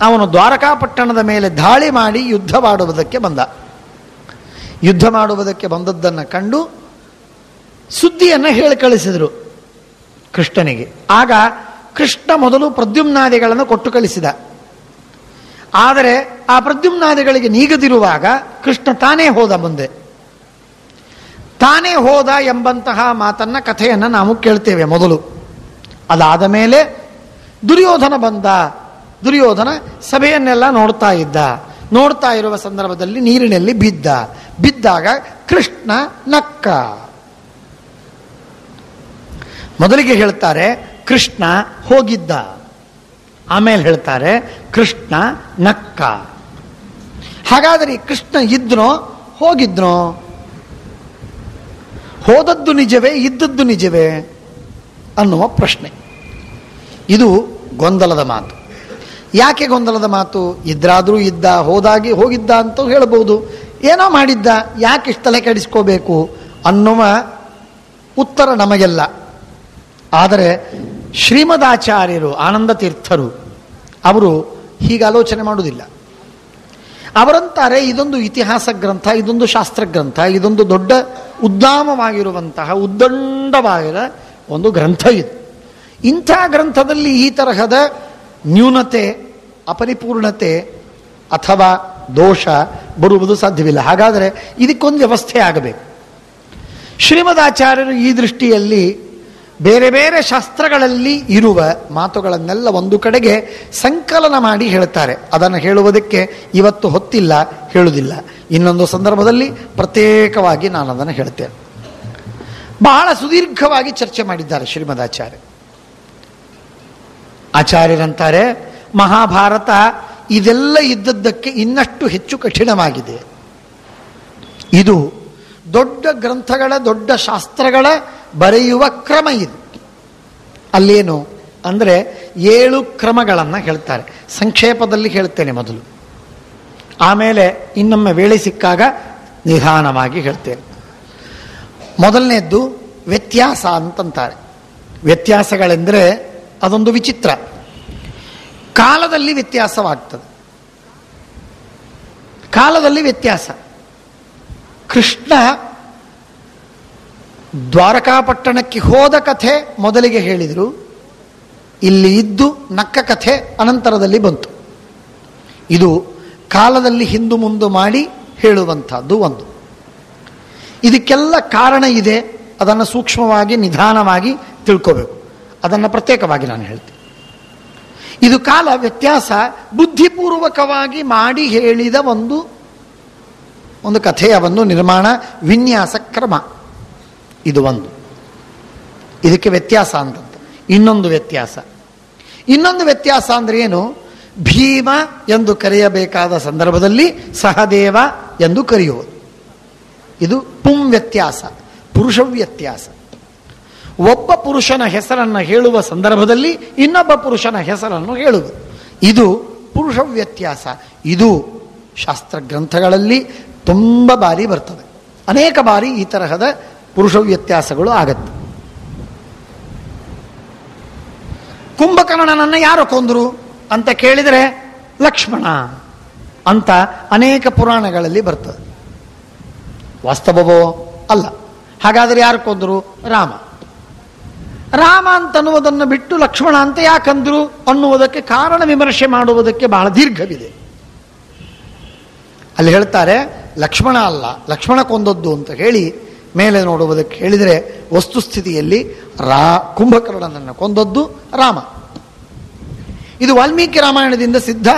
ಅವನು ದ್ವಾರಕಾಪಟ್ಟಣದ ಮೇಲೆ ದಾಳಿ ಮಾಡಿ ಯುದ್ಧ ಮಾಡುವುದಕ್ಕೆ ಬಂದ. ಯುದ್ಧ ಮಾಡುವುದಕ್ಕೆ ಬಂದದ್ದನ್ನು ಕಂಡು ಸುದ್ದಿಯನ್ನು ಹೇಳಿ ಕಳಿಸಿದರು ಕೃಷ್ಣನಿಗೆ. ಆಗ ಕೃಷ್ಣ ಮೊದಲು ಪ್ರದ್ಯುಮ್ನಾದಿಗಳನ್ನು ಕೊಟ್ಟು ಕಳಿಸಿದ. ಆದರೆ ಆ ಪ್ರದ್ಯುಮ್ನಾದಿಗಳಿಗೆ ನೀಗದಿರುವಾಗ ಕೃಷ್ಣ ತಾನೇ ಹೋದ ಮುಂದೆ. ತಾನೇ ಹೋದ ಎಂಬಂತಹ ಮಾತನ್ನ, ಕಥೆಯನ್ನು ನಾವು ಕೇಳ್ತೇವೆ ಮೊದಲು. ಅದಾದ ಮೇಲೆ ದುರ್ಯೋಧನ ಬಂದ. ದುರ್ಯೋಧನ ಸಭೆಯನ್ನೆಲ್ಲ ನೋಡ್ತಾ ಇದ್ದ. ನೋಡ್ತಾ ಇರುವ ಸಂದರ್ಭದಲ್ಲಿ ನೀರಿನಲ್ಲಿ ಬಿದ್ದಾಗ ಕೃಷ್ಣ ನಕ್ಕ. ಮೊದಲಿಗೆ ಹೇಳ್ತಾರೆ ಕೃಷ್ಣ ಹೋಗಿದ್ದ, ಆಮೇಲೆ ಹೇಳ್ತಾರೆ ಕೃಷ್ಣ ನಕ್ಕ. ಹಾಗಾದರೆ ಕೃಷ್ಣ ಇದ್ನೋ ಹೋಗಿದ್ನೋ? ಹೋದದ್ದು ನಿಜವೇ, ಇದ್ದದ್ದು ನಿಜವೇ ಅನ್ನುವ ಪ್ರಶ್ನೆ. ಇದು ಗೊಂದಲದ ಮಾತು. ಯಾಕೆ ಗೊಂದಲದ ಮಾತು? ಇದ್ರಾದ್ರೂ ಇದ್ದ, ಹೋಗಿದ್ದ ಅಂತ ಹೇಳಬಹುದು. ಏನೋ ಮಾಡಿದ್ದ, ಯಾಕೆ ಇಷ್ಟು ತಲೆ ಕೆಡಿಸ್ಕೋಬೇಕು ಅನ್ನುವ ಉತ್ತರ ನಮಗೆಲ್ಲ. ಆದರೆ ಶ್ರೀಮದಾಚಾರ್ಯರು, ಆನಂದ ತೀರ್ಥರು ಅವರು ಹೀಗೆ ಆಲೋಚನೆ ಮಾಡುವುದಿಲ್ಲ. ಅವರಂತಾರೆ ಇದೊಂದು ಇತಿಹಾಸ ಗ್ರಂಥ, ಇದೊಂದು ಶಾಸ್ತ್ರ ಗ್ರಂಥ, ಇದೊಂದು ದೊಡ್ಡ ಉದ್ದಾಮವಾಗಿರುವಂತಹ ಉದ್ದಂಡವಾಗಿರ ಒಂದು ಗ್ರಂಥ ಇದು. ಇಂಥ ಗ್ರಂಥದಲ್ಲಿ ಈ ತರಹದ ನ್ಯೂನತೆ, ಅಪರಿಪೂರ್ಣತೆ ಅಥವಾ ದೋಷ ಬರುವುದು ಸಾಧ್ಯವಿಲ್ಲ. ಹಾಗಾದರೆ ಇದಕ್ಕೊಂದು ವ್ಯವಸ್ಥೆ ಆಗಬೇಕು. ಶ್ರೀಮದಾಚಾರ್ಯರು ಈ ದೃಷ್ಟಿಯಲ್ಲಿ ಬೇರೆ ಬೇರೆ ಶಾಸ್ತ್ರಗಳಲ್ಲಿ ಇರುವ ಮಾತುಗಳನ್ನೆಲ್ಲ ಒಂದು ಕಡೆಗೆ ಸಂಕಲನ ಮಾಡಿ ಹೇಳ್ತಾರೆ. ಅದನ್ನು ಹೇಳುವುದಕ್ಕೆ ಇವತ್ತು ಹೊತ್ತಿಲ್ಲ, ಹೇಳುವುದಿಲ್ಲ. ಇನ್ನೊಂದು ಸಂದರ್ಭದಲ್ಲಿ ಪ್ರತ್ಯೇಕವಾಗಿ ನಾನು ಅದನ್ನು ಹೇಳ್ತೇನೆ. ಬಹಳ ಸುದೀರ್ಘವಾಗಿ ಚರ್ಚೆ ಮಾಡಿದ್ದಾರೆ ಶ್ರೀಮದಾಚಾರ್ಯ. ಆಚಾರ್ಯರಂತಾರೆ, ಮಹಾಭಾರತ ಇದೆಲ್ಲ ಇದ್ದದ್ದಕ್ಕೆ ಇನ್ನಷ್ಟು ಹೆಚ್ಚು ಕಠಿಣವಾಗಿದೆ. ಇದು ದೊಡ್ಡ ಗ್ರಂಥಗಳ, ದೊಡ್ಡ ಶಾಸ್ತ್ರಗಳ ಬರೆಯುವ ಕ್ರಮ ಇದು. ಅಲ್ಲೇನು ಅಂದರೆ 7 ಕ್ರಮಗಳನ್ನು ಹೇಳ್ತಾರೆ. ಸಂಕ್ಷೇಪದಲ್ಲಿ ಹೇಳ್ತೇನೆ ಮೊದಲು, ಆಮೇಲೆ ಇನ್ನೊಮ್ಮೆ ವೇಳೆ ಸಿಕ್ಕಾಗ ನಿಧಾನವಾಗಿ ಹೇಳ್ತೇನೆ. ಮೊದಲನೇದ್ದು ವ್ಯತ್ಯಾಸ ಅಂತಂತಾರೆ. ವ್ಯತ್ಯಾಸಗಳೆಂದರೆ ಅದೊಂದು ವಿಚಿತ್ರ. ಕಾಲದಲ್ಲಿ ವ್ಯತ್ಯಾಸವಾಗ್ತದೆ. ಕಾಲದಲ್ಲಿ ವ್ಯತ್ಯಾಸ. ಕೃಷ್ಣ ದ್ವಾರಕಾಪಟ್ಟಣಕ್ಕೆ ಹೋದ ಕಥೆ ಮೊದಲಿಗೆ ಹೇಳಿದರು. ಇಲ್ಲಿ ಇದ್ದು ನಕ್ಕ ಕಥೆ ಅನಂತರದಲ್ಲಿ ಬಂತು. ಇದು ಕಾಲದಲ್ಲಿ ಹಿಂದು ಮುಂದು ಮಾಡಿ ಹೇಳುವಂಥದ್ದು ಒಂದು. ಇದಕ್ಕೆಲ್ಲ ಕಾರಣ ಇದೆ. ಅದನ್ನು ಸೂಕ್ಷ್ಮವಾಗಿ ನಿಧಾನವಾಗಿ ತಿಳ್ಕೋಬೇಕು. ಅದನ್ನು ಪ್ರತ್ಯೇಕವಾಗಿ ನಾನು ಹೇಳ್ತೀನಿ. ಇದು ಕಾಲ ವ್ಯತ್ಯಾಸ ಬುದ್ಧಿಪೂರ್ವಕವಾಗಿ ಮಾಡಿ ಹೇಳಿದ ಒಂದು ಕಥೆಯ ಒಂದು ನಿರ್ಮಾಣ ವಿನ್ಯಾಸ ಕ್ರಮ. ಇದು ಒಂದು. ಇದಕ್ಕೆ ವ್ಯತ್ಯಾಸ ಅಂತ. ಇನ್ನೊಂದು ವ್ಯತ್ಯಾಸ ಅಂದ್ರೆ ಏನು? ಭೀಮ ಎಂದು ಕರೆಯಬೇಕಾದ ಸಂದರ್ಭದಲ್ಲಿ ಸಹದೇವ ಎಂದು ಕರೆಯುವುದು. ಇದು ಪುಂ ವ್ಯತ್ಯಾಸ, ಪುರುಷ ವ್ಯತ್ಯಾಸ. ಒಬ್ಬ ಪುರುಷನ ಹೆಸರನ್ನು ಹೇಳುವ ಸಂದರ್ಭದಲ್ಲಿ ಇನ್ನೊಬ್ಬ ಪುರುಷನ ಹೆಸರನ್ನು ಹೇಳುವುದು, ಇದು ಪುರುಷ ವ್ಯತ್ಯಾಸ. ಇದು ಶಾಸ್ತ್ರ ಗ್ರಂಥಗಳಲ್ಲಿ ತುಂಬ ಬಾರಿ ಬರ್ತದೆ. ಅನೇಕ ಬಾರಿ ಈ ತರಹದ ಪುರುಷ ವ್ಯತ್ಯಾಸಗಳು ಆಗತ್ತೆ. ಕುಂಭಕರ್ಣನನ್ನು ಯಾರು ಕೊಂದರು ಅಂತ ಕೇಳಿದರೆ ಲಕ್ಷ್ಮಣ ಅಂತ ಅನೇಕ ಪುರಾಣಗಳಲ್ಲಿ ಬರ್ತದೆ. ವಾಸ್ತವವೋ ಅಲ್ಲ. ಹಾಗಾದರೆ ಯಾರು ಕೊಂದರು? ರಾಮ. ರಾಮ ಅಂತನ್ನುವುದನ್ನು ಬಿಟ್ಟು ಲಕ್ಷ್ಮಣ ಅಂತ ಯಾಕಂದ್ರು ಅನ್ನುವುದಕ್ಕೆ ಕಾರಣ ವಿಮರ್ಶೆ ಮಾಡುವುದಕ್ಕೆ ಬಹಳ ದೀರ್ಘವಿದೆ. ಅಲ್ಲಿ ಹೇಳ್ತಾರೆ ಲಕ್ಷ್ಮಣ ಅಲ್ಲ, ಲಕ್ಷ್ಮಣ ಕೊಂದದ್ದು ಅಂತ ಹೇಳಿ ಮೇಲೆ ನೋಡುವುದಕ್ಕೆ ಹೇಳಿದರೆ ವಸ್ತುಸ್ಥಿತಿಯಲ್ಲಿ ಕುಂಭಕರ್ಣನನ್ನು ಕೊಂದದ್ದು ರಾಮ. ಇದು ವಾಲ್ಮೀಕಿ ರಾಮಾಯಣದಿಂದ ಸಿದ್ಧ,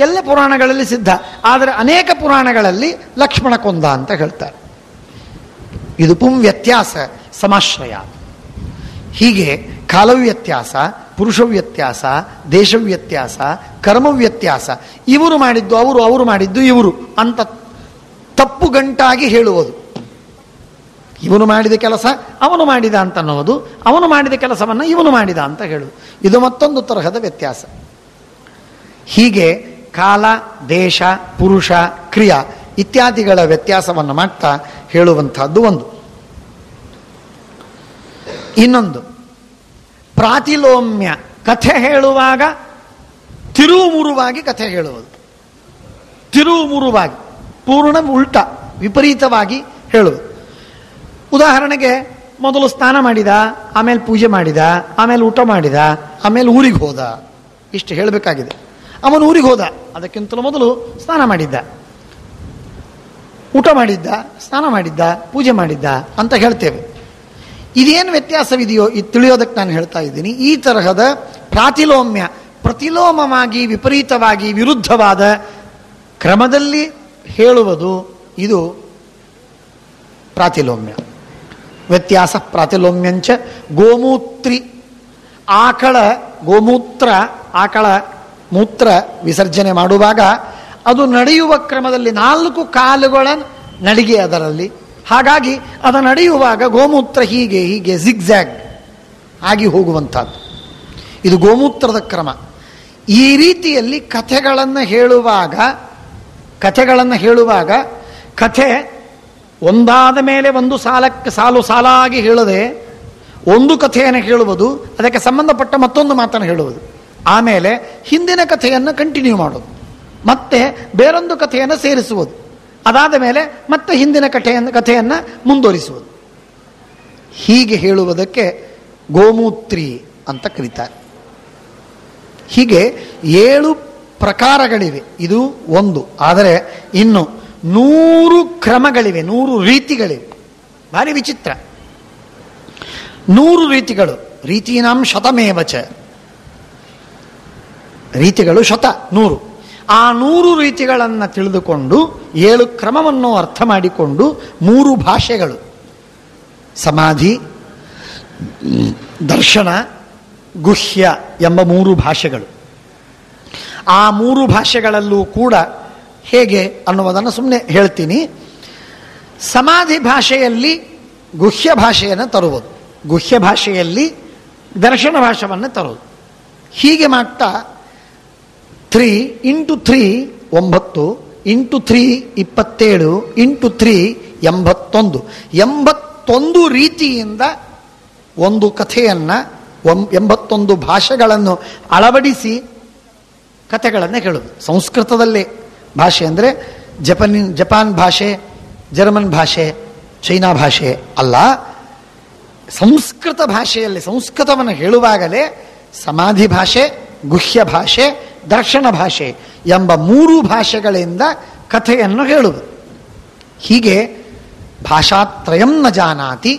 ಎಲ್ಲ ಪುರಾಣಗಳಲ್ಲಿ ಸಿದ್ಧ. ಆದರೆ ಅನೇಕ ಪುರಾಣಗಳಲ್ಲಿ ಲಕ್ಷ್ಮಣ ಕೊಂದ ಅಂತ ಹೇಳ್ತಾರೆ. ಇದು ಪುಂ ವ್ಯತ್ಯಾಸ, ಸಮಾಶ್ರಯ. ಹೀಗೆ ಕಾಲವ್ಯತ್ಯಾಸ, ಪುರುಷ ವ್ಯತ್ಯಾಸ, ದೇಶ ವ್ಯತ್ಯಾಸ, ಕರ್ಮ ವ್ಯತ್ಯಾಸ, ಇವರು ಮಾಡಿದ್ದು ಅವರು, ಅವರು ಮಾಡಿದ್ದು ಇವರು ಅಂತ ತಪ್ಪು ಗಂಟಾಗಿ ಹೇಳುವುದು. ಇವನು ಮಾಡಿದ ಕೆಲಸ ಅವನು ಮಾಡಿದ ಅಂತ ಅನ್ನೋದು, ಅವನು ಮಾಡಿದ ಕೆಲಸವನ್ನು ಇವನು ಮಾಡಿದ ಅಂತ ಹೇಳುವುದು. ಇದು ಮತ್ತೊಂದು ತರಹದ ವ್ಯತ್ಯಾಸ. ಹೀಗೆ ಕಾಲ, ದೇಶ, ಪುರುಷ, ಕ್ರಿಯಾ ಇತ್ಯಾದಿಗಳ ವ್ಯತ್ಯಾಸವನ್ನು ಮಾಡ್ತಾ ಹೇಳುವಂತಹದ್ದು ಒಂದು. ಇನ್ನೊಂದು ಪ್ರಾತಿಲೋಮ್ಯ, ಕಥೆ ಹೇಳುವಾಗ ತಿರುವುಮುರುವಾಗಿ ಕಥೆ ಹೇಳುವುದು. ತಿರುವುಮುರುವಾಗಿ, ಪೂರ್ಣ ಉಲ್ಟ, ವಿಪರೀತವಾಗಿ ಹೇಳುವುದು. ಉದಾಹರಣೆಗೆ, ಮೊದಲು ಸ್ನಾನ ಮಾಡಿದ, ಆಮೇಲೆ ಪೂಜೆ ಮಾಡಿದ, ಆಮೇಲೆ ಊಟ ಮಾಡಿದ, ಆಮೇಲೆ ಊರಿಗೆ ಹೋದ, ಇಷ್ಟು ಹೇಳಬೇಕಾಗಿದೆ. ಅವನು ಊರಿಗೆ ಹೋದ, ಅದಕ್ಕಿಂತಲೂ ಮೊದಲು ಸ್ನಾನ ಮಾಡಿದ್ದ, ಊಟ ಮಾಡಿದ್ದ, ಸ್ನಾನ ಮಾಡಿದ್ದ, ಪೂಜೆ ಮಾಡಿದ್ದ ಅಂತ ಹೇಳ್ತೇವೆ. ಇದೇನು ವ್ಯತ್ಯಾಸವಿದೆಯೋ ಇದು ತಿಳಿಯೋದಕ್ಕೆ ನಾನು ಹೇಳ್ತಾ ಇದ್ದೀನಿ. ಈ ತರಹದ ಪ್ರಾತಿಲೋಮ್ಯ, ಪ್ರತಿಲೋಮವಾಗಿ, ವಿಪರೀತವಾಗಿ, ವಿರುದ್ಧವಾದ ಕ್ರಮದಲ್ಲಿ ಹೇಳುವುದು ಇದು ಪ್ರಾತಿಲೋಮ್ಯ. ವ್ಯತ್ಯಾಸ ಪ್ರಾತಿಲೋಮ್ಯಂಚ ಗೋಮೂತ್ರಿ, ಆಕಳ ಗೋಮೂತ್ರ, ಆಕಳ ಮೂತ್ರ ವಿಸರ್ಜನೆ ಮಾಡುವಾಗ ಅದು ನಡೆಯುವ ಕ್ರಮದಲ್ಲಿ 4 ಕಾಲುಗಳ ನಡಿಗೆ ಅದರಲ್ಲಿ. ಹಾಗಾಗಿ ಅದು ನಡೆಯುವಾಗ ಗೋಮೂತ್ರ ಹೀಗೆ ಹೀಗೆ ಜಿಗ್ಜ್ಯಾಗ್ ಆಗಿ ಹೋಗುವಂಥದ್ದು. ಇದು ಗೋಮೂತ್ರದ ಕ್ರಮ. ಈ ರೀತಿಯಲ್ಲಿ ಕಥೆಗಳನ್ನು ಹೇಳುವಾಗ ಕಥೆ ಒಂದಾದ ಮೇಲೆ ಒಂದು ಸಾಲು ಸಾಲಾಗಿ ಹೇಳದೆ ಒಂದು ಕಥೆಯನ್ನು ಹೇಳುವುದು, ಅದಕ್ಕೆ ಸಂಬಂಧಪಟ್ಟ ಮತ್ತೊಂದು ಮಾತನ್ನು ಹೇಳುವುದು, ಆಮೇಲೆ ಹಿಂದಿನ ಕಥೆಯನ್ನು ಕಂಟಿನ್ಯೂ ಮಾಡೋದು, ಮತ್ತೆ ಬೇರೊಂದು ಕಥೆಯನ್ನು ಸೇರಿಸುವುದು, ಅದಾದ ಮೇಲೆ ಮತ್ತೆ ಹಿಂದಿನ ಕಥೆಯನ್ನು ಮುಂದುವರಿಸುವುದು. ಹೀಗೆ ಹೇಳುವುದಕ್ಕೆ ಗೋಮೂತ್ರಿ ಅಂತ ಕರೀತಾರೆ. ಹೀಗೆ 7 ಪ್ರಕಾರಗಳಿವೆ. ಇದು ಒಂದು. ಆದರೆ ಇನ್ನು 100 ಕ್ರಮಗಳಿವೆ, 100 ರೀತಿಗಳಿವೆ. ಭಾರಿ ವಿಚಿತ್ರ. 100 ರೀತಿಗಳು. ರೀತೀನಾಂ ಶತಮೇವಚ, ರೀತಿಗಳು 100. ಆ 100 ರೀತಿಗಳನ್ನು ತಿಳಿದುಕೊಂಡು 7 ಕ್ರಮವನ್ನು ಅರ್ಥ ಮಾಡಿಕೊಂಡು 3 ಭಾಷೆಗಳು, ಸಮಾಧಿ, ದರ್ಶನ, ಗುಹ್ಯ ಎಂಬ 3 ಭಾಷೆಗಳು. ಆ 3 ಭಾಷೆಗಳಲ್ಲೂ ಕೂಡ ಹೇಗೆ ಅನ್ನುವುದನ್ನು ಸುಮ್ಮನೆ ಹೇಳ್ತೀನಿ. ಸಮಾಧಿ ಭಾಷೆಯಲ್ಲಿ ಗುಹ್ಯ ಭಾಷೆಯನ್ನು ತರುವುದು, ಗುಹ್ಯ ಭಾಷೆಯಲ್ಲಿ ದರ್ಶನ ಭಾಷೆಯನ್ನು ತರುವುದು. ಹೀಗೆ ಮಾಡ್ತಾ 3 × 3 9, × 3 27, × 3 81. 81 ರೀತಿಯಿಂದ ಒಂದು ಕಥೆಯನ್ನು 81 ಭಾಷೆಗಳನ್ನು ಅಳವಡಿಸಿ ಕಥೆಗಳನ್ನು ಹೇಳುವುದು. ಸಂಸ್ಕೃತದಲ್ಲೇ ಭಾಷೆ ಅಂದರೆ ಜಪಾನ್ ಭಾಷೆ, ಜರ್ಮನ್ ಭಾಷೆ, ಚೈನಾ ಭಾಷೆ ಅಲ್ಲ, ಸಂಸ್ಕೃತ ಭಾಷೆಯಲ್ಲಿ ಸಂಸ್ಕೃತವನ್ನು ಹೇಳುವಾಗಲೇ ಸಮಾಧಿ ಭಾಷೆ, ಗುಹ್ಯ ಭಾಷೆ, ದರ್ಶನ ಭಾಷೆ ಎಂಬ 3 ಭಾಷೆಗಳಿಂದ ಕಥೆಯನ್ನು ಹೇಳುವುದು. ಹೀಗೆ ಭಾಷಾತ್ರಯಂ ನ ಜಾನಾತಿ